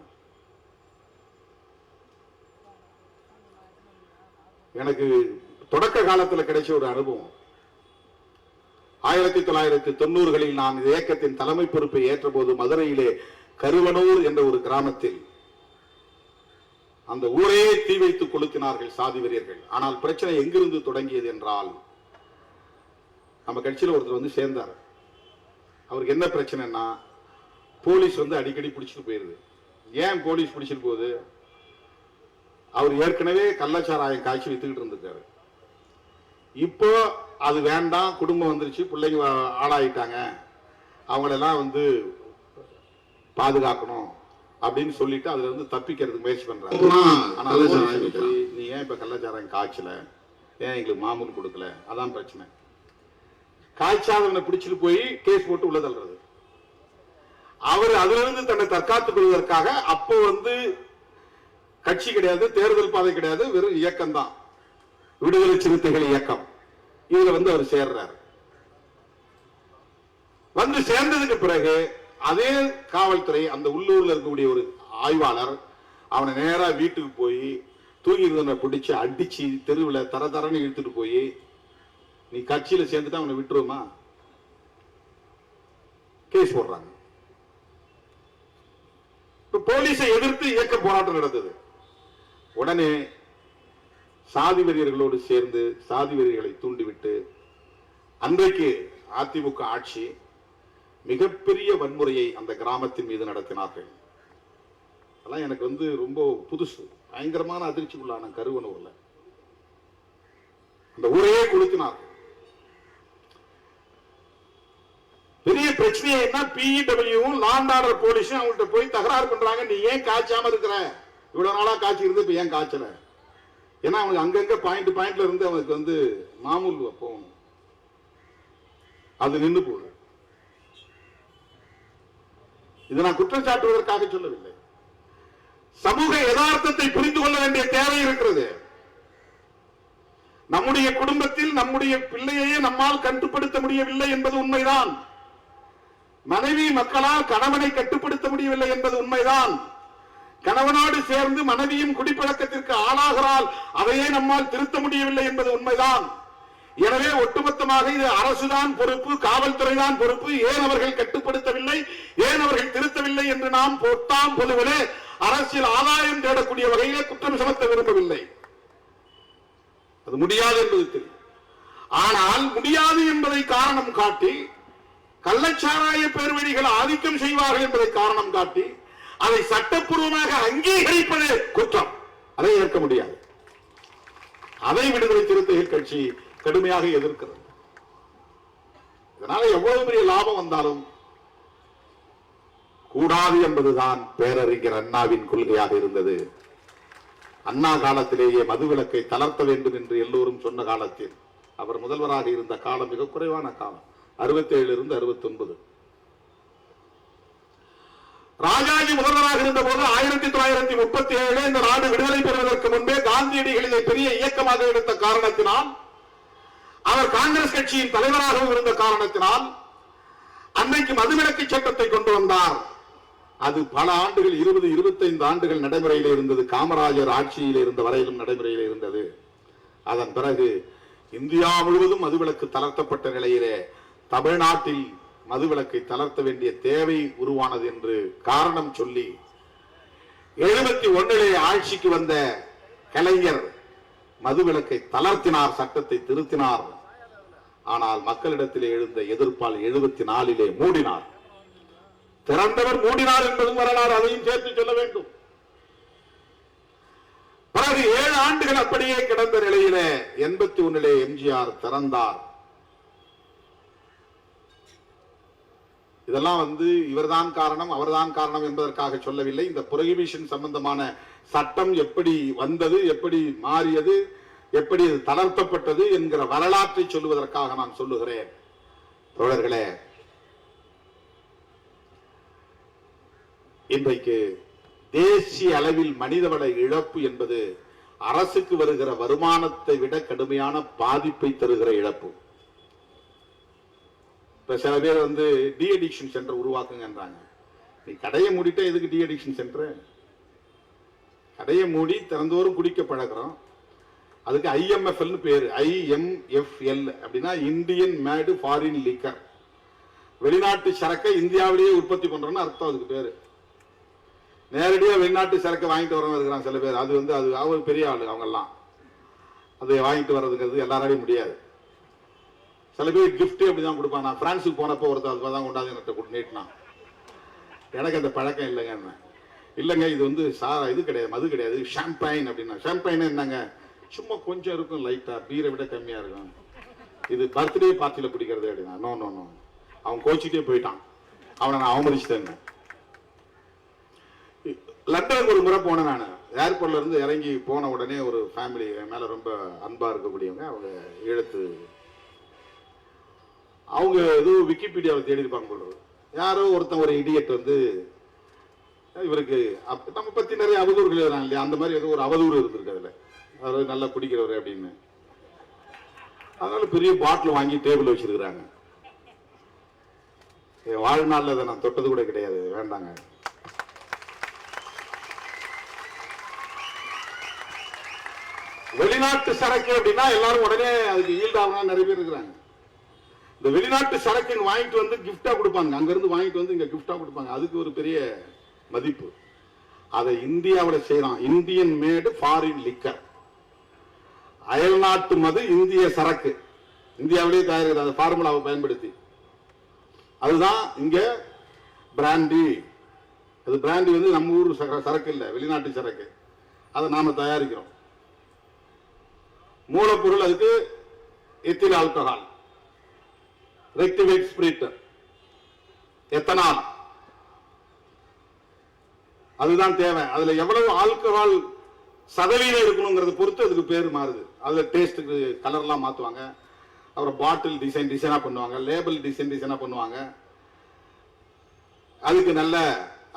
எனக்கு தொடக்க காலத்தில் கிடைச்ச ஒரு அனுபவம், 1990களில் நான் இந்த இயக்கத்தின் தலைமை பொறுப்பை ஏற்ற போது மதுரையிலே கருவனூர் என்ற ஒரு கிராமத்தில் அந்த ஊரையே தீ வைத்து கொளுத்தினார்கள் சாதி வெறியர்கள். ஆனால் பிரச்சனை எங்கிருந்து தொடங்கியது என்றால், நம்ம கட்சியில் ஒருத்தர் சேர்ந்தார். அவருக்கு என்ன பிரச்சனைன்னா, போலீஸ் அடிக்கடி பிடிச்சிட்டு போயிருது. ஏன் போலீஸ் பிடிச்சிட்டு போகுது? அவர் ஏற்கனவே கள்ளச்சாராயம் காய்ச்சி வித்துக்கிட்டு இருந்திருக்காரு. இப்போ அது வேண்டாம், குடும்பம் வந்துருச்சு, பிள்ளைங்க ஆளாயிட்டாங்க, அவங்களெல்லாம் பாதுகாக்கணும் அப்படின்னு சொல்லிட்டு அதுல இருந்து தப்பிக்கிறதுக்கு முயற்சி பண்றாங்க. நீ ஏன் இப்ப கள்ளச்சாராயம் காய்ச்சல, ஏன் எங்களுக்கு மாமூல் கொடுக்கல, அதான் பிரச்சனை. காய்ச்சாதவனை பிடிச்சிட்டு போய் கேஸ் போட்டு உள்ள தள்ளுறது. அவர் அதுல இருந்து தன்னை தற்காத்துக் கொள்வதற்காக அப்போ கட்சி கிடையாது, தேர்தல் பாதை கிடையாது, வெறும் இயக்கம் தான், விடுதலை சிறுத்தைகள் இயக்கம். இதுல அவர் சேர்றாரு. சேர்ந்ததுக்கு பிறகு அதே காவல்துறை, அந்த உள்ளூர்ல இருக்கக்கூடிய ஒரு ஆய்வாளர் அவனை நேரா வீட்டுக்கு போய் தூங்கி இருந்தவனை பிடிச்சு அடிச்சு தெருவில் தரன்னு இழுத்துட்டு போய், நீ கட்சியில சேர்ந்துட்டு அவனை விட்டுருமா, கேஸ் போடுறாங்க. போலீஸை எதிர்த்து இயக்க போராட்டம் நடந்தது. உடனே சாதி வெறியர்களோடு சேர்ந்து சாதி வெறியர்களை தூண்டிவிட்டு அன்றைக்கு அதிமுக ஆட்சி மிகப்பெரிய வன்முறையை அந்த கிராமத்தின் மீது நடத்தினார்கள். அதெல்லாம் எனக்கு ரொம்ப புதுசு. பயங்கரமான அதிர்ச்சிக்குள்ளான கருவனூர்ல அந்த ஊரையே கொளுத்தினார்கள். பெரிய பிரச்சனையை என்ன, பிஇடபிள்யூவும் லாண்ட் ஆர்டர் போலீஸும் அவங்கள்ட்ட போய் தகராறு பண்றாங்க. நீ ஏன் காய்ச்சாம இருக்கிற, இவ்வளவு நாளா காய்ச்சி இருந்து இப்ப ஏன் காய்ச்சல? ஏன்னா அவங்க அங்கங்க பாயிண்ட்ல இருந்து அவனுக்கு மாமூல் போகணும், அது நின்று போகுது. இதை நான் குற்றம் சாட்டுவதற்காக சொல்லவில்லை. சமூக யதார்த்தத்தை புரிந்து கொள்ள வேண்டிய தேவை இருக்கிறது. நம்முடைய குடும்பத்தில் நம்முடைய பிள்ளையையே நம்மால் கட்டுப்படுத்த முடியவில்லை என்பது உண்மைதான். மனைவி மக்களால் கணவனை கட்டுப்படுத்த முடியவில்லை என்பது உண்மைதான். கணவனோடு சேர்ந்து மனைவியும் குடிப்பழக்கத்திற்கு ஆளாகிறாள், அதையே நம்மால் திருத்த முடியவில்லை என்பது உண்மைதான். எனவே ஒட்டுமொத்தமாக இது அரசுதான் பொறுப்பு, காவல்துறை தான் பொறுப்பு, ஏன் அவர்கள் கட்டுப்படுத்தவில்லை, ஏன் அவர்கள் திருத்தவில்லை என்று நாம் பொத்தாம் பொதுவிலே அரசியல் ஆதாயம் தேடக்கூடிய வகையிலே குற்றம் சுமத்த விரும்பவில்லை. அது முடியாது என்பது தெரியும். ஆனால் முடியாது என்பதை காரணம் காட்டி கள்ளச்சாராய பேர்வழிகள் ஆதிக்கம் செய்வார்கள் என்பதை காரணம் காட்டி அதை சட்டப்பூர்வமாக அங்கீகரிப்பது குற்றம். அதை ஏற்க முடியாது. அதை விடுதலை சிறுத்தைகள் கட்சி கடுமையாக எதிர்க்கிறது. இதனால எவ்வளவு பெரிய லாபம் வந்தாலும் கூடாது என்பதுதான் பேரறிஞர் அண்ணாவின் கொள்கையாக இருந்தது. அண்ணா காலத்திலேயே மதுவிலக்கை தளர்த்த வேண்டும் என்று எல்லோரும் சொன்ன காலத்தில் அவர் முதல்வராக இருந்த காலம் மிக குறைவான காலம், 67 இருந்து 69. ராஜாஜி முதல்வராக இருந்த போது 1937 இந்த நாடு விடுதலை பெறுவதற்கு முன்பே காந்தியடிகள் இதை பெரிய இயக்கமாக எடுத்த காரணத்தினால், அவர் காங்கிரஸ் கட்சியின் தலைவராகவும் இருந்த காரணத்தினால் அன்றைக்கு மதுவிலக்கு சட்டத்தை கொண்டு வந்தார். அது பல ஆண்டுகள், 20-25 ஆண்டுகள் நடைமுறையில் இருந்தது. காமராஜர் ஆட்சியில் இருந்த வரையிலும் நடைமுறையில் இருந்தது. அதன் பிறகு இந்தியா முழுவதும் மதுவிலக்கு தளர்த்தப்பட்ட நிலையிலே தமிழ்நாட்டில் மதுவிலக்கை தளர்த்த வேண்டிய தேவை உருவானது என்று காரணம் சொல்லி 71 ஆட்சிக்கு வந்த கலைஞர் மதுவிலக்கை தளர்த்தினார், சட்டத்தை திருத்தினார். ஆனால் மக்களிடத்திலே எழுந்த எதிர்ப்பால் 74 மூடினார். திறந்தவர் மூடினார் என்பதும் வரலாறு, அதையும் சேர்த்து சொல்ல வேண்டும். பிறகு 7 ஆண்டுகள் அப்படியே கிடந்த நிலையிலே 81 எம்ஜிஆர் திறந்தார். இதெல்லாம் இவர்தான் காரணம் அவர்தான் காரணம் என்பதற்காக சொல்லவில்லை. இந்த புரோஹிபிஷன் சம்பந்தமான சட்டம் எப்படி வந்தது, எப்படி மாறியது, எப்படி இது தளர்த்தப்பட்டது என்கிற வரலாற்றை சொல்லுவதற்காக நான் சொல்லுகிறேன். தோழர்களே, இன்றைக்கு தேசிய அளவில் மனிதவள இழப்பு என்பது அரசுக்கு வருகிற வருமானத்தை விட கடுமையான பாதிப்பை தருகிற இழப்பு. இப்ப சில பேர் டி அடிக்ஷன் சென்டர் உருவாக்குங்கன்றாங்க. நீ கடையை மூடிட்டா எதுக்கு டி அடிக்ஷன் சென்டர்? கடையை மூடி திறந்தோறும் குடிக்க பழகிறோம். அதுக்கு IMFL பேரு. IMFL அப்படின்னா இந்தியன் மேடு ஃபாரின் லிக்கர், வெளிநாட்டு சரக்கை இந்தியாவிலேயே உற்பத்தி பண்றோம்னு அர்த்தம். அதுக்கு பேரு. நேரடியாக வெளிநாட்டு சரக்கு வாங்கிட்டு வரவங்க இருக்கிறாங்க சில பேர். அது அவங்க பெரிய ஆளு, அவங்க எல்லாம் அதை வாங்கிட்டு வர்றதுங்கிறது எல்லாராலையும் முடியாது. சில பேர் கிஃப்ட் அப்படிதான் கொடுப்பாங்க. நான் பிரான்ஸுக்கு போனப்போ ஒருத்தர் அதுதான் கொண்டாந்து என்கிட்ட நீட்டினான். எனக்கு அந்த பழக்கம் இல்லைங்க. இல்லைங்க, இது இது கிடையாது, மது கிடையாது, ஷாம்பைன் அப்படின்னா. ஷாம்பைன் என்னங்க, சும்மா கொஞ்சம் இருக்கும், லைட்டா பீரை விட கம்மியா இருக்கும், இது பர்த்டே பார்ட்டியில குடிக்கிறது அப்படின்னா. நோ நோ நோ, அவன் கோச்சிட்டே போயிட்டான். அவனை நான் அவமதிச்சிட்டேன். லண்டனுக்கு ஒரு முறை போனேன் நான். ஏர்போர்ட்ல இருந்து இறங்கி போன உடனே ஒரு ஃபேமிலி என் மேல ரொம்ப அன்பா இருக்கக்கூடியவங்க, அவங்க எழுத்து, அவங்க ஏதோ விக்கிபீடியாவை தேடி இருப்பாங்க போடுறது. யாரோ ஒருத்தன் ஒரு இடியட் இவருக்கு நம்ம பத்தி நிறைய அவதூறுகள் எழுதுறாங்க இல்லையா, அந்த மாதிரி ஏதோ ஒரு அவதூறு இருந்திருக்கு அதுல. அவர் நல்லா குடிக்கிறவர் அப்படின்னு. அதனால பெரிய பாட்டில் வாங்கி டேபிள் வச்சிருக்கிறாங்க. வாழ்நாளில் அதை நான் தொட்டது கூட கிடையாது, வேண்டாங்க. வெளிநாட்டு சரக்கு அப்படின்னா எல்லாரும் உடனே அதுக்கு ஈல்டாக நிறைய பேர் இருக்கிறாங்க. இந்த வெளிநாட்டு சரக்கு வாங்கிட்டு கிஃப்டா கொடுப்பாங்க. அங்க இருந்து வாங்கிட்டு இங்க கிஃப்டா கொடுப்பாங்க. அதுக்கு ஒரு பெரிய மதிப்பு. அதை இந்தியாவில் செய்யறான், இந்தியன் மேடு ஃபாரின் லிக்கர். அயல்நாட்டு மது இந்திய சரக்கு, இந்தியாவிலேயே தயாரிக்கிற அந்த ஃபார்முலாவை பயன்படுத்தி. அதுதான் இங்க பிராண்டி. அது பிராண்டி வந்து நம்ம ஊர் சரக்கு இல்லை, வெளிநாட்டு சரக்கு. அதை நாம தயாரிக்கிறோம். மூலப்பொருள் அதுக்கு எத்தில் ஆல்கஹால், ரெக்டிவேட் ஸ்பிரிட், எத்தனால், அதுதான் தேவை. அதுல எவ்வளவு ஆல்கஹால் சதவீதம் இருக்கணுங்கிறத பொறுத்து அதுக்கு பேர் மாறுது. அதுல டேஸ்ட்டுக்கு கலர்லாம் மாத்துவாங்க, அப்புறம் பாட்டில் டிசைனா பண்ணுவாங்க, லேபிள் டிசைனா பண்ணுவாங்க. அதுக்கு நல்ல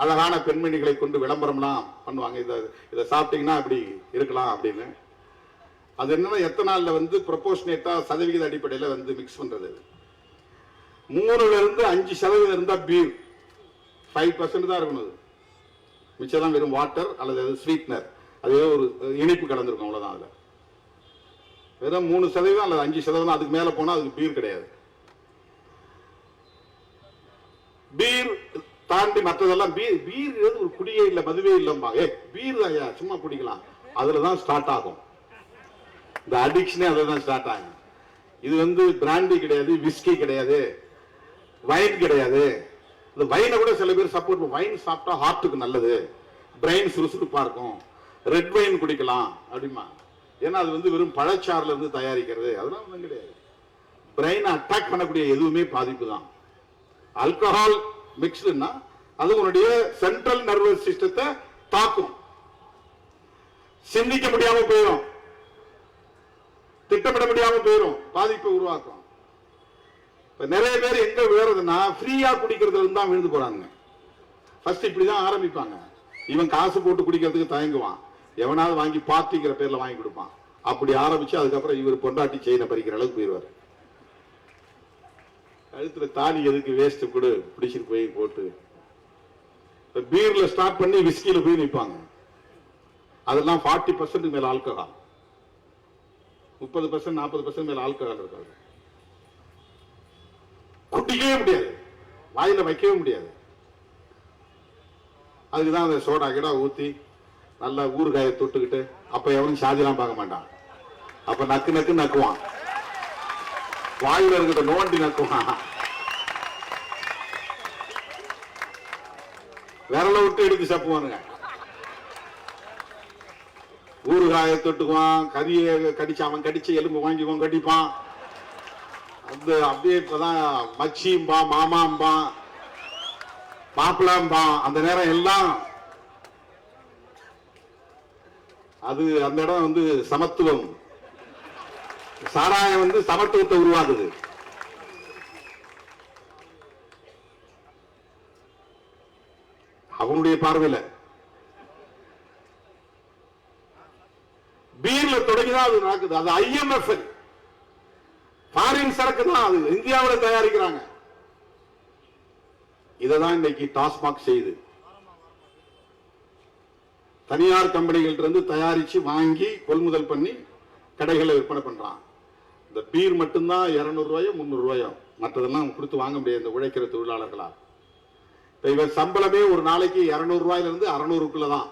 அழகான பெண்மணிகளை கொண்டு விளம்பரம்லாம் பண்ணுவாங்க. இதை சாப்பிட்டீங்கன்னா இப்படி இருக்கலாம் அப்படின்னு. அது என்னன்னா எத்தனால்ல வந்து ப்ரொபோர்ஷனேட்டா சதவிகித அடிப்படையில் வந்து மிக்ஸ் பண்றது. 3% இருந்தா பீர் 5% தான் இருக்கணும். மிச்சம் வெறும் வாட்டர் அல்லது ஸ்வீட்னர், அதே ஒரு இனிப்பு கலந்துருக்கும், அவ்வளவுதான். அதுல வெறும் 3% அல்லது 5%, அதுக்கு மேல போனா அதுக்கு பீர் கிடையாது. பீர் தாண்டி மற்றதெல்லாம் பீர் ஒரு குடியே இல்லை, மதுவே இல்லம்பா. பீர் தான் சும்மா குடிக்கலாம், அதுலதான் ஸ்டார்ட் ஆகும் இந்த அடிக்ஷனே. அதுதான் ஸ்டார்ட் ஆகும். இது வந்து பிராண்டி கிடையாது, விஸ்கி கிடையாது, வைன் கிடையாது. இந்த வைனை கூட சில பேர் சப்போர்ட். வைன் சாப்பிட்டா ஹார்ட்டுக்கு நல்லது, பிரெயின் சுறுசுறுப்பா இருக்கும், ரெட் வைன் குடிக்கலாம் அப்படிமா. ஏன்னா அது வந்து வெறும் பழச்சாறுல இருந்து தயாரிக்கிறது, அதெல்லாம் ஒன்றும் கிடையாது. பிரெயினை அட்டாக் பண்ணக்கூடிய எதுவுமே பாதிப்பு தான். ஆல்கஹால் மிக்ஸ்டுன்னா அது உன்னுடைய சென்ட்ரல் நர்வஸ் சிஸ்டத்தை தாக்கும், சிந்திக்க முடியாம போயிடும், திட்டமிட முடியாம போயிடும், பாதிப்பை உருவாக்கும். நிறைய பேர் எங்க விழுறதுன்னா ஃப்ரீயா குடிக்கிறதுல இருந்து தான் விழுந்து போறாங்க. ஃபர்ஸ்ட் இப்படிதான் ஆரம்பிப்பாங்க. இவன் காசு போட்டு குடிக்கிறதுக்கு தயங்குவான், எவனாவது வாங்கி பார்ட்டிங்கிற பேர்ல வாங்கி கொடுப்பான். அப்படி ஆரம்பிச்சு அதுக்கப்புறம் இவர் பொண்டாட்டி செயினை பறிக்கிற அளவுக்கு போயிடுவார். கழுத்துல தாலி எதுக்கு வேஸ்ட் கொடு, பிடிச்சிட்டு போய் போட்டு பீர்ல ஸ்டார்ட் பண்ணி விஸ்கில போய் நிற்பாங்க. அதெல்லாம் 40% மேல ஆல்கஹால், 30% 40% மேல ஆல்கஹால் இருக்காது. குடிக்கவே முடியாது, வாயில வைக்கவே முடியாது. அதுக்குதான் அந்த சோடா கிடா ஊத்தி நல்லா ஊறுகாயை தொட்டுக்கிட்டு, அப்ப எவனும் சாதிலாம் பார்க்க மாட்டான். அப்ப நக்கு நக்கு நக்குவான், வாயில இருக்கிற நோண்டி நக்குவான், விரல விட்டு எடுத்து சப்புவானுங்க. ஊறுகாயை தொட்டுக்குவான், கறியை கடிச்சு அவன் கடிச்ச எலும்பு வாங்கிக்குவான், கடிப்பான். அந்த அப்படியே இப்பதான் மச்சிம்பா, மாமாம்பா, மாப்பிளாம்பா. அந்த நேரம் எல்லாம் அது அந்த இடம் வந்து சமத்துவம். சாராயம் வந்து சமத்துவத்தை உருவாக்குது. அவனுடைய பார்வையில பீர்ல தொடங்கிதான் அது நடக்குது. அது IMF ஃபாரின் சரக்கு தான், அது இந்தியாவில் தயாரிக்கிறாங்க. இதான் இன்னைக்கு டாஸ்மாக் செய்யுது. தனியார் கம்பெனிகள் இருந்து தயாரிச்சு வாங்கி கொள்முதல் பண்ணி கடைகளை விற்பனை பண்றான். இந்த பீர் மட்டும்தான் 200 ரூபாயோ 300 ரூபாயோ, மற்றதெல்லாம் கொடுத்து வாங்க முடியாது இந்த உழைக்கிற தொழிலாளர்களா. இப்ப இவன் சம்பளமே ஒரு நாளைக்கு 200 ரூபாயில இருந்து 600க்குள்ளதான்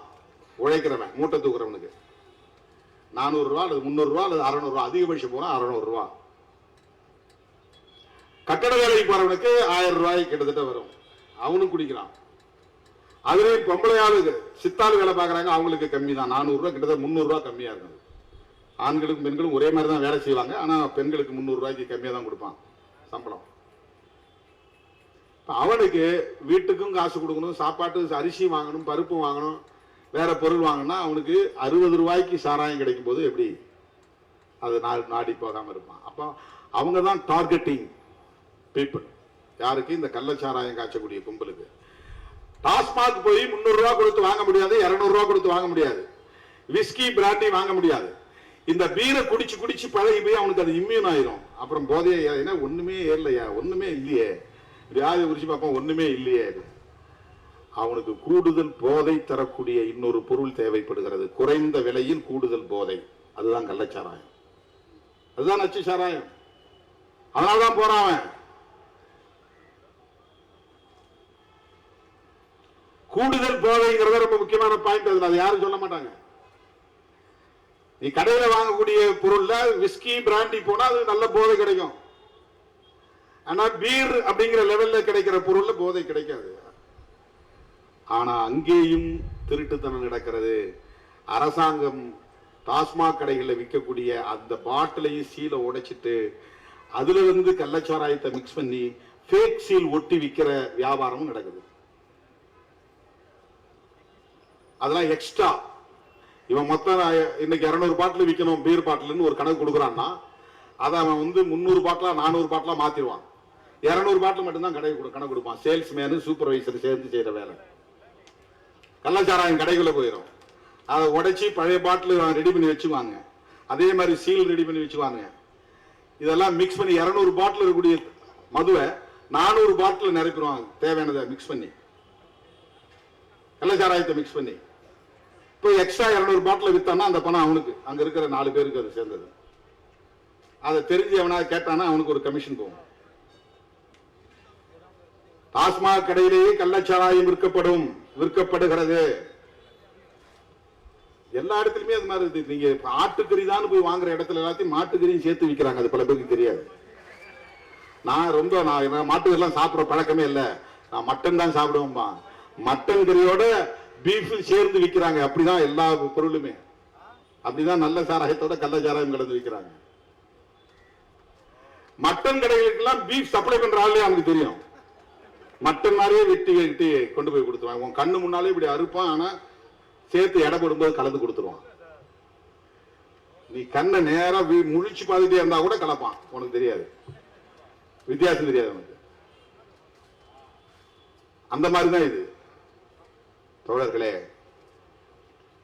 உழைக்கிறவன். மூட்டை தூக்குறவனுக்கு 400 ரூபாய் அல்லது 300 ரூபாய் அல்லது 600 ரூபாய், அதிகபட்சம் போனா 600 ரூபாய். கட்டட வேலைக்கு போறவனுக்கு 1000 ரூபாய் கிட்டத்தட்ட வரும், அவனும் குடிக்கிறான். அதுலயும் பொம்பளை ஆளுக்கு சித்தாள் வேலை பார்க்கறாங்க, அவங்களுக்கு கம்மி தான், 400 ரூபாய், கிட்டத்தட்ட 300 ரூபாய் கம்மியா இருக்குது. ஆண்களுக்கும் பெண்களும் ஒரே மாதிரி தான் வேலை செய்வாங்க, ஆனா பெண்களுக்கு 300 ரூபாய்க்கு கம்மியா தான் கொடுப்பான் சம்பளம். அவனுக்கு வீட்டுக்கும் காசு கொடுக்கணும், சாப்பாட்டு அரிசி வாங்கணும், பருப்பு வாங்கணும், வேற பொருள் வாங்கினா அவனுக்கு 60 ரூபாய்க்கு சாராயம் கிடைக்கும் போது எப்படி அது நாடி போகாம இருப்பான். அப்போ அவங்க தான் டார்கெட்டிங் பீப்புள். யாருக்கு? இந்த கள்ளச்சாராயம் காய்ச்சக்கூடிய கும்பலுக்கு. டாஸ்மாக் போய் 300 ரூபாய் கொடுத்து வாங்க முடியாது, 200 ரூபாய் கொடுத்து வாங்க முடியாது, விஸ்கி பிராண்டி வாங்க முடியாது. இந்த பீரை குடிச்சு குடிச்சு பழகி போய் அவனுக்கு அது இம்யூன் ஆயிரும். அப்புறம் போதையா ஒண்ணுமே ஏறலையா, ஒண்ணுமே இல்லையே, வியாதி குறிச்சு பார்ப்போம், ஒண்ணுமே இல்லையே. அவனுக்கு கூடுதல் போதை தரக்கூடிய இன்னொரு பொருள் தேவைப்படுகிறது, குறைந்த விலையில் கூடுதல் போதை. அதுதான் கள்ளச்சாராயம், அதுதான் நச்சு சாராயம். அதனால்தான் போறான் அவன். கூடுதல் போதைங்கிறத ரொம்ப முக்கியமான பாயிண்ட். அதுல அதை யாரும் சொல்ல மாட்டாங்க. நீ கடையில வாங்கக்கூடிய பொருள்ல விஸ்கி பிராண்டி போனா அது நல்ல போதை கிடைக்கும். ஆனா பீர் அப்படிங்கிற லெவல்ல கிடைக்கிற பொருள்ல போதை கிடைக்காது. ஆனா அங்கேயும் திருட்டுத்தனம் நடக்கிறது. அரசாங்கம் டாஸ்மாக் கடைகளில் விற்கக்கூடிய அந்த பாட்டிலையும் சீலை உடைச்சிட்டு அதுல கள்ளச்சாராயத்தை மிக்ஸ் பண்ணி ஃபேக் சீல் ஒட்டி விற்கிற வியாபாரமும் நடக்குது. அதெல்லாம் எக்ஸ்ட்ரா. இவன் மொத்தம் இன்னைக்கு 200 பாட்டில் விற்கணும் பீர் பாட்டில்னு ஒரு கணக்கு கொடுக்குறான்னா அதை அவன் 300 பாட்டிலா 400 பாட்டிலா மாத்திடுவான். 200 பாட்டில் மட்டும்தான் கணக்கு கொடுப்பான். சேல்ஸ்மேனு சூப்பர்வைசர் சேர்ந்து செய்யற வேலை. கள்ளச்சாராயம் கடைக்குள்ள போயிடும். அதை உடைச்சி பழைய பாட்டில் ரெடி பண்ணி வச்சுவாங்க. அதே மாதிரி சீல் ரெடி பண்ணி வச்சுவாங்க. இதெல்லாம் மிக்ஸ் பண்ணி 200 பாட்டில் இருக்கக்கூடிய மதுவை 400 பாட்டில் நிரப்பிடுவாங்க. தேவையானதை மிக்ஸ் பண்ணி கள்ளச்சாராயத்தை மிக்ஸ் பண்ணி இப்போ எக்ஸ்ட்ரா 200 பாட்டில் வித்தானா அந்த பணம் அவனுக்கு, அங்க இருக்கிற 4 பேருக்கு அது சேர்ந்தது. அதை தெரிஞ்சு அவனா கேட்டானா அவனுக்கு ஒரு கமிஷன் போகும். டாஸ்மாக் கடையிலேயே கள்ளச்சாராயம் விற்கப்படுகிறது. எல்லா இடத்துலயுமே அது மாதிரி இருக்கு. நீங்க ஆட்டுக்கறி தான் போய் வாங்குற இடத்துல எல்லாத்தையும் மாட்டுக்கறியும் சேர்த்து விற்கிறாங்க. அது பல பேருக்கு தெரியாது. நான் மாட்டுக்கறிலாம் சாப்பிடுற பழக்கமே இல்லை. நான் மட்டன் தான் சாப்பிடுவேன்பா. மட்டன் கறியோட பீஃப் சேர்ந்து விற்கிறாங்க. அப்படிதான் எல்லா பொருளுமே. அப்படிதான் நல்ல சாராயத்தோட கள்ளச்சாராயம் கலந்து விற்கிறாங்க. மட்டன் கடைகளுக்கெல்லாம் பீஃப் சப்ளை பண்ற ஆளே அவனுக்கு தெரியும். மட்டன் மாதிரியே வெட்டி கொண்டு போய் கொடுத்துருவாங்க. உன் கண்ணு முன்னாலே இப்படி அறுப்பான். ஆனா சேர்த்து எடை போடும்போது கலந்து கொடுத்துருவான். நீ கண்ணை நேரா முழிச்சு பார்த்துட்டே இருந்தா கூட கலப்பான். உனக்கு தெரியாது, வித்தியாசம் தெரியாது உனக்கு. அந்த மாதிரிதான் இது. தோழர்களே,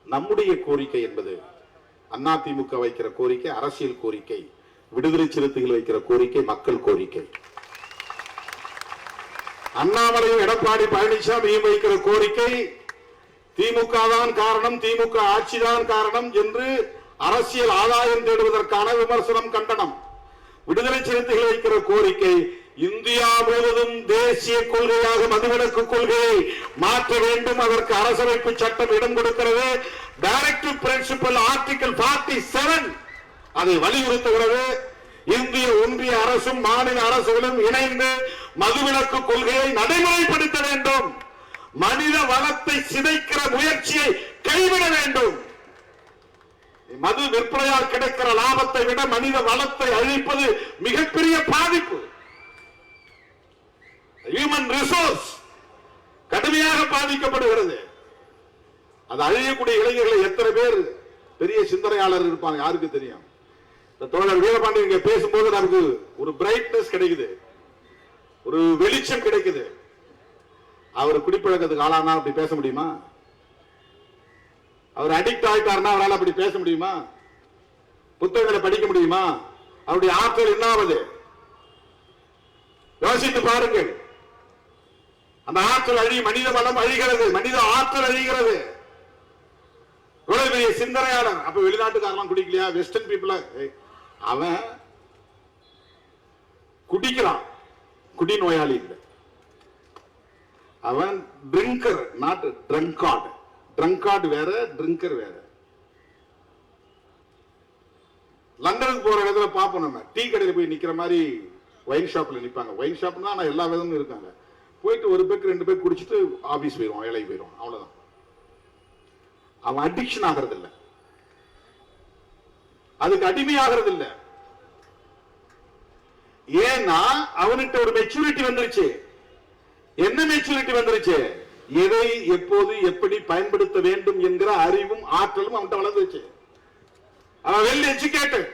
நம்முடைய கோரிக்கை என்பது அதிமுக வைக்கிற கோரிக்கை அரசியல் கோரிக்கை, விடுதலை சிறுத்தைகள் வைக்கிற கோரிக்கை மக்கள் கோரிக்கை. அண்ணாமலையும் எடப்பாடி பழனிசாமியும் வைக்கிற கோரிக்கை திமுக தான் காரணம், திமுக ஆட்சிதான் காரணம் என்று அரசியல் ஆதாயம் தேடுவதற்கான விமர்சனம், கண்டனம். விடுதலை சிறுத்தைகள் வைக்கிற கோரிக்கை இந்தியா முழுவதும் தேசிய கொள்கையாக மதுவிலக்கு கொள்கையை மாற்ற வேண்டும். அதற்கு அரசமைப்பு சட்டம் இடம் கொடுக்கிறது. டைரக்டிவ் பிரின்சிபல் ஆர்டிகல் 47 அதை வலியுறுத்துகிறது. இந்திய ஒன்றிய அரசும் மாநில அரசுகளும் இணைந்து மதுவிலக்கு கொள்கையை நடைமுறைப்படுத்த வேண்டும். மனித வளத்தை சிதைக்கிற முயற்சியை கைவிட வேண்டும். மது விற்பனையால் கிடைக்கிற லாபத்தை விட மனித வளத்தை அழிப்பது மிகப்பெரிய பாதிப்பு. ஹியூமன் ரிசோர்ஸ் கடுமையாக பாதிக்கப்படுகிறது. அது அழியக்கூடிய இளைஞர்களை எத்தனை பேர் பெரிய சிந்தனையாளர் இருப்பாங்க யாருக்கு தெரியும். தோழர் வீரபாண்டியன் இங்க பேசும்போது நமக்கு ஒரு பிரைட்னஸ் கிடைக்குது, ஒரு வெளிச்சம் கிடைக்குது. அவர் குடிப்பழக்கத்துக்கு ஆளானா அப்படி பேச முடியுமா? அவர் அடிக்ட் ஆயிட்டாருன்னா அவரால் அப்படி பேச முடியுமா? புத்தகங்களை படிக்க முடியுமா? அவருடைய ஆற்றல் என்ன ஆவது? யோசித்து பாருங்கள். அந்த ஆற்றல் மனித வளம் அழிகிறது, மனித ஆற்றல் அழிகிறது. பெரிய சிந்தனையாளர். அப்ப வெளிநாட்டுக்காரெல்லாம் குடிக்கலையா? வெஸ்டர்ன் பீப்புள அவன் குடிக்கிறான், குடி நோயாளி இல்லை. அவன் ட்ரிங்கர், நாட் ட்ரங்கார்டு. ட்ரங்கார்டு வேற, ட்ரிங்கர் வேற. லண்டனுக்கு போற இடத்துல பார்ப்போம், நம்ம டீ கடையில் போய் நிக்கிற மாதிரி ஒயின் ஷாப்ல நிப்பாங்க. ஒயின் ஷாப்னா நான் எல்லா விதமும் இருக்காங்க. போயிட்டு ஒரு பேக்கு 2 பேக் குடிச்சிட்டு ஆபீஸ் போயிடுவான், வேலைக்கு போயிடுவான். அவ்வளவுதான். அவன் அடிக்ஷன் ஆகிறது இல்லை, அதுக்கு அடிமையாகிறது இல்லை. ஏன்னா அவனுக்கு ஒரு மெச்சூரிட்டி வந்துருச்சு. என்ன மெச்சூரிட்டி வந்துருச்சு? எதை எப்போது எப்படி பயன்படுத்த வேண்டும் என்கிற அறிவும் ஆற்றலும் அவன்கிட்ட வளர்ந்துருச்சு. அவன் வெல் எஜுகேட்டட்.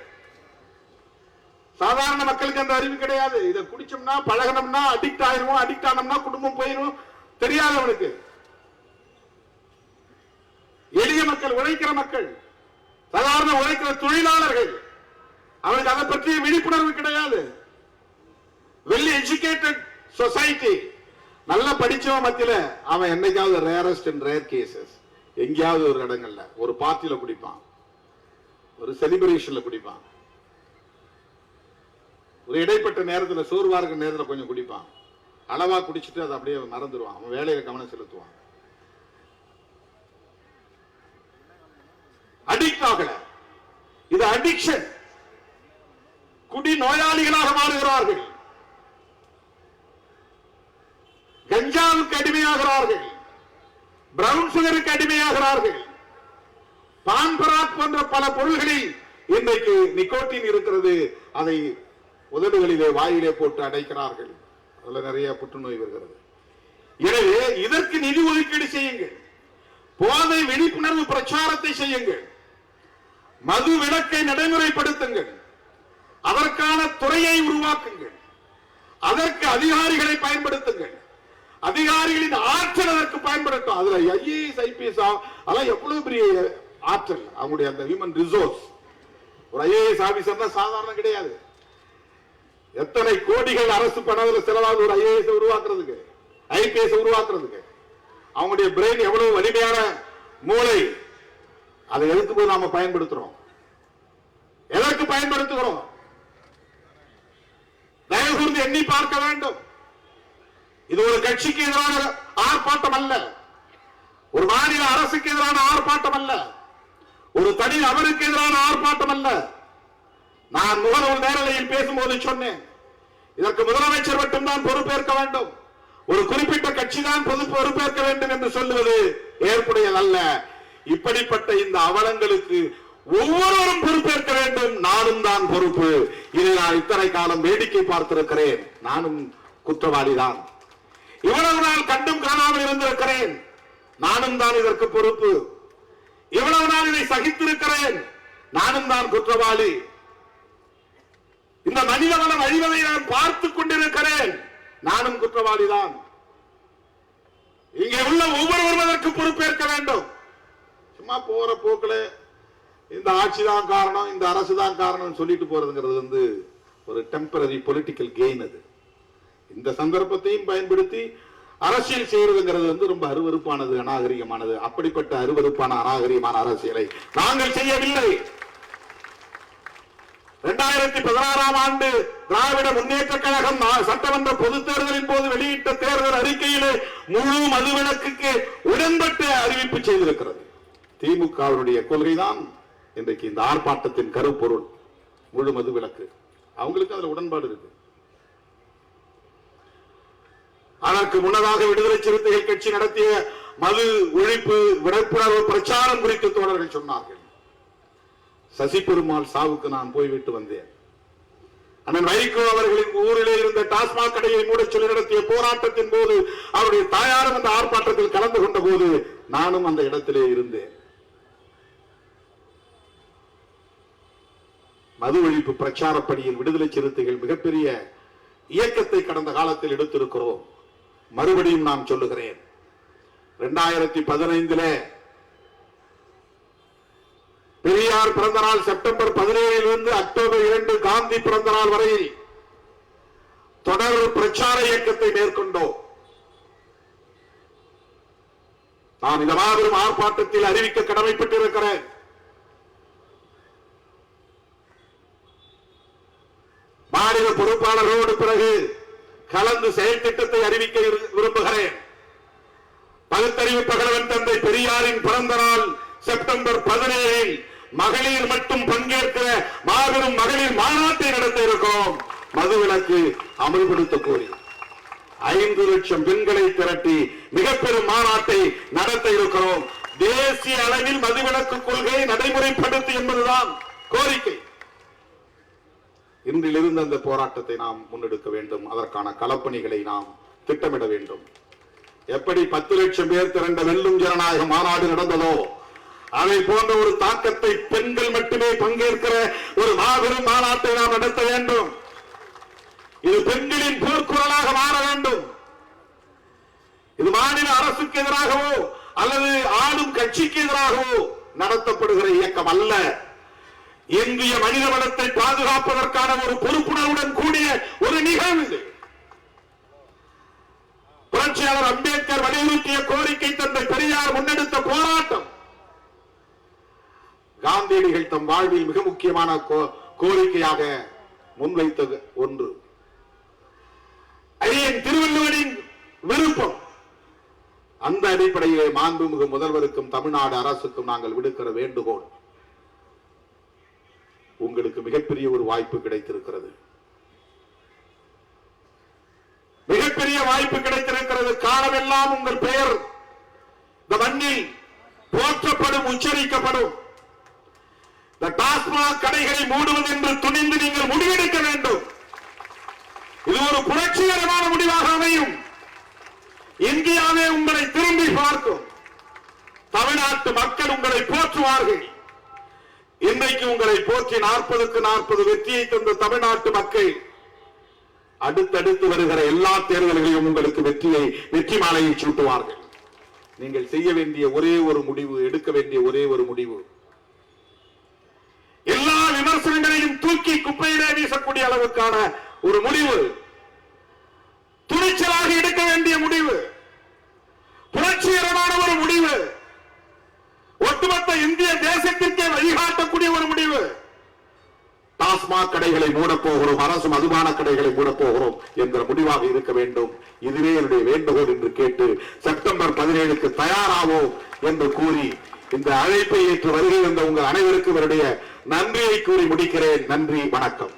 சாதாரண மக்களுக்கு அந்த அறிவு கிடையாது. இதை குடிச்சோம்னா பழகணும்னா அடிக்ட் ஆயிரும், அடிக்ட் ஆனோம்னா குடும்பம் போயிரும், தெரியாது அவனுக்கு. எளிய மக்கள், உழைக்கிற மக்கள், சாதாரண உழைக்கிற தொழிலாளர்கள், அவனுக்கு அதை பற்றிய விழிப்புணர்வு கிடையாது. வெல் எஜுகேட்டட் சொசைட்டி, நல்லா படிச்சவன் மத்தியில அவன் என்னைக்காவது ரேரஸ்ட் அண்ட் ரேர் கேசஸ் எங்கேயாவது ஒரு இடங்கள்ல ஒரு பார்ட்டியில குடிப்பான், ஒரு செலிபிரேஷன்ல குடிப்பான், ஒரு இடைப்பட்ட நேரத்தில் சோர்வா இருக்கிற நேரத்தில் கொஞ்சம் குடிப்பான். அளவா குடிச்சிட்டு அதை அப்படியே மறந்துடுவான். அவன் வேலையில கவனம் செலுத்துவான். அடிக்ட் ஆகல. இது அடிக்ஷன். குடி நோயாளிகளாக மாறுகிறார்கள், கஞ்சாவுக்கு அடிமையாகிறார்கள், பிரவுன் சுகருக்கு அடிமையாகிறார்கள். பான்பராக் போன்ற பல பொருள்களில் இன்றைக்கு நிக்கோட்டின் இருக்கிறது. அதை உதடுகளிலே வாயிலே போட்டு அடைக்கிறார்கள். அதுல நிறைய புற்றுநோய் வருகிறது. எனவே இதற்கு நிதி ஒதுக்கீடு செய்யுங்கள், போதை விழிப்புணர்வு பிரச்சாரத்தை செய்யுங்கள், மது விலக்கை நடைமுறைப்படுத்துங்கள், அதற்கான துறையை உருவாக்குங்கள், அதற்கு அதிகாரிகளை பயன்படுத்துங்கள், அதிகாரிகளின் ஆற்றல் அதற்கு பயன்படுத்தும். அதுல ஐஏஎஸ் ஐபிஎஸ் அதெல்லாம் எவ்வளவு பெரிய ஆற்றல், அவங்களுடைய அந்த ஹியூமன் ரிசோர்ஸ். ஒரு ஐஏஎஸ் ஆபீசர் தான் சாதாரண கிடையாது. எத்தனை கோடிகள் அரசு பணத்தில் செலவாக ஒரு ஐஏஎஸ் உருவாக்குறதுக்கு, ஐபிஎஸ் உருவாக்குறதுக்கு. அவங்களுடைய பிரெயின் எவ்வளவு வலிமையான மூளை. அதை எதுக்கு போய் நாம பயன்படுத்துறோம்? எதற்கு பயன்படுத்துகிறோம்? தயவு கூர்ந்து எண்ணி பார்க்க வேண்டும். இது ஒரு கட்சிக்கு எதிரான ஆர்ப்பாட்டம் அல்ல, ஒரு மாநில அரசுக்கு எதிரான ஆர்ப்பாட்டம் அல்ல, ஒரு தனி நபருக்கு எதிரான ஆர்ப்பாட்டம் அல்ல. நான் முகநூல் நேரலையில் பேசும்போது சொன்னேன், இதற்கு முதலமைச்சர் மட்டும்தான் பொறுப்பேற்க வேண்டும், ஒரு குறிப்பிட்ட கட்சி தான் பொறுப்பேற்க வேண்டும் என்று சொல்லுவது ஏற்புடையதல்ல. இப்படிப்பட்ட இந்த அவலங்களுக்கு ஒவ்வொருவரும் பொறுப்பேற்க வேண்டும். நானும் தான் பொறுப்பு. இதை நான் இத்தனை காலம் வேடிக்கை பார்த்திருக்கிறேன். நானும் குற்றவாளிதான். இவ்வளவு நாள் கண்டும் காணாமல் இருந்திருக்கிறேன். நானும் தான் இதற்கு பொறுப்பு. இவ்வளவு நாள் இதை சகித்திருக்கிறேன். நானும் தான் குற்றவாளி. இந்த மனித வளம் அழிவதை நான் பார்த்துக் கொண்டிருக்கிறேன். நானும் குற்றவாளிதான். இங்கே உள்ள ஒவ்வொருவரும் அதற்கு பொறுப்பேற்க வேண்டும். சும்மா போற போக்குல இந்த ஆட்சி தான் காரணம், இந்த அரசு தான் காரணம் சொல்லிட்டு போறதுங்கிறது ஒரு டெம்பரரி பொலிட்டிக்கல் கெயின். அது இந்த சந்தர்ப்பத்தையும் பயன்படுத்தி அரசியல் செய்யறதுங்கிறது ரொம்ப அருவருப்பானது, அநாகரிகமானது. அப்படிப்பட்ட அருவருப்பான அநாகரிகமான அரசியலை நாங்கள் செய்யவில்லை. 2016 ஆண்டு திராவிட முன்னேற்ற கழகம் சட்டமன்ற பொதுத் தேர்தலின் போது வெளியிட்ட தேர்தல் அறிக்கையிலே முழு மதுவிலக்குக்கு உடன்பட்டு அறிவிப்பு செய்திருக்கிறது. திமுகவினுடைய கொள்கைதான் இன்றைக்கு இந்த ஆர்ப்பாட்டத்தின் கருப்பொருள், முழு மதுவிலக்கு. அவங்களுக்கு அதுல உடன்பாடு இருக்கு. அதற்கு முன்னதாக விடுதலை சிறுத்தைகள் கட்சி நடத்திய மது ஒழிப்பு விழிப்புணர்வு பிரச்சாரம் குறித்து தோழர்கள் சொன்னார்கள். சசி பெருமாள் சாவுக்கு நான் போய்விட்டு வந்தேன். அண்ணன் வைகோ அவர்களின் ஊரிலே இருந்த டாஸ்மாக் கடையை மூட சொல்லி நடத்திய போராட்டத்தின் போது அவருடைய தாயாரும் அந்த ஆர்ப்பாட்டத்தில் கலந்து கொண்ட போது நானும் அந்த இடத்திலே இருந்தேன். மது ஒழிப்பு பிரச்சார பணியில் விடுதலை சிறுத்தைகள் மிகப்பெரிய இயக்கத்தை கடந்த காலத்தில் எடுத்திருக்கிறோம். மறுபடியும் நான் சொல்லுகிறேன், 2015 பெரியார் பிறந்த நாள் செப்டம்பர் 17 அக்டோபர் 2 காந்தி பிறந்த நாள் வரை தொடர் பிரச்சார இயக்கத்தை மேற்கொண்டோம். நான் இந்த மாபெரும் ஆர்ப்பாட்டத்தில் அறிவிக்க கடமைப்பட்டிருக்கிறேன். மாநில பொறுப்பாளர்களோடு பிறகு கலந்து செயல் திட்டத்தை அறிவிக்க விரும்புகிறேன். பகுத்தறிவு பகலவன் தந்தை பெரியாரின் பிறந்த நாள் செப்டம்பர் 17 மகளிர் மட்டும் பங்கேற்கிற மாபெரும் மகளிர் மாநாட்டை நடத்த இருக்கிறோம். மதுவிலக்கு அமல்படுத்த கோரி 5 லட்சம் பெண்களை திரட்டி மிகப்பெரும் மாநாட்டை நடத்த இருக்கிறோம். தேசிய அளவில் மதுவிலக்கு கொள்கையை நடைமுறைப்படுத்து என்பதுதான் கோரிக்கை. இன்றிலிருந்து அந்த போராட்டத்தை நாம் முன்னெடுக்க வேண்டும். அதற்கான களப்பணிகளை நாம் திட்டமிட வேண்டும். எப்படி 10 லட்சம் பேர் திரண்ட வெல்லும் ஜனநாயக மாநாடு நடந்ததோ அதை போன்ற ஒரு தாக்கத்தை பெண்கள் மட்டுமே பங்கேற்கிற ஒரு மாபெரும் மாநாட்டை நாம் நடத்த வேண்டும். இது பெண்களின் போர்க்குரலாக மாற வேண்டும். இது மாநில அரசுக்கு எதிராகவோ அல்லது ஆளும் கட்சிக்கு எதிராகவோ நடத்தப்படுகிற இயக்கம் அல்ல. இந்திய மனித வளத்தை பாதுகாப்பதற்கான ஒரு பொறுப்புணர்வுடன் கூடிய ஒரு நிகழ்வு இது. புரட்சியாளர் அம்பேத்கர் வலியுறுத்திய கோரிக்கை தந்தை பெரியார் முன்னெடுத்த போராட்டம். காந்தியடிகள் தம் வாழ்வில் மிக முக்கியமான கோரிக்கையாக முன்வைத்த ஒன்று. ஐயன் திருவள்ளுவரின் விருப்பம். அந்த அடிப்படையிலே மாண்புமிகு முதல்வருக்கும் தமிழ்நாடு அரசுக்கும் நாங்கள் விடுக்கிற வேண்டுகோள், உங்களுக்கு மிகப்பெரிய ஒரு வாய்ப்பு கிடைத்திருக்கிறது. மிகப்பெரிய வாய்ப்பு கிடைத்திருக்கிறது. காலமெல்லாம் உங்கள் பெயர் இந்த மண்ணில் போற்றப்படும், உச்சரிக்கப்படும். இந்த டாஸ்மாக் கடைகளை மூடுவது என்று துணிந்து நீங்கள் முடிவெடுக்க வேண்டும். இது ஒரு புரட்சிகரமான முடிவாக அமையும். இந்தியாவே உங்களை திரும்பி பார்க்கும். தமிழ்நாட்டு மக்கள் உங்களை போற்றுவார்கள். இன்றைக்கு உங்களை போற்றி 40க்கு 40 வெற்றியை தந்த தமிழ்நாட்டு மக்கள் அடுத்தடுத்து வருகிற எல்லா தேர்தல்களையும் உங்களுக்கு வெற்றி மாலையை சூட்டுவார்கள். நீங்கள் செய்ய வேண்டிய ஒரே ஒரு முடிவு, எடுக்க வேண்டிய ஒரே ஒரு முடிவு, எல்லா விமர்சனங்களையும் தூக்கி குப்பையிலே வீசக்கூடிய அளவுக்கான ஒரு முடிவு, துணிச்சலாக எடுக்க வேண்டிய முடிவு, புரட்சிகரமான ஒரு முடிவு, ஒட்டுமொத்த இந்திய தேசத்திற்கே வழிகாட்டக்கூடிய ஒரு முடிவு. டாஸ்மாக் கடைகளை மூடப்போகிறோம், அரசு மதுபான கடைகளை மூடப்போகிறோம் என்ற முடிவாக இருக்க வேண்டும். இதுவே என்னுடைய வேண்டுகோள் என்று கேட்டு செப்டம்பர் 17க்கு தயாராவோம் என்று கூறி இந்த அழைப்பை ஏற்று வருகை வந்த உங்கள் அனைவருக்கும் என்னுடைய நன்றியை கூறி முடிக்கிறேன். நன்றி, வணக்கம்.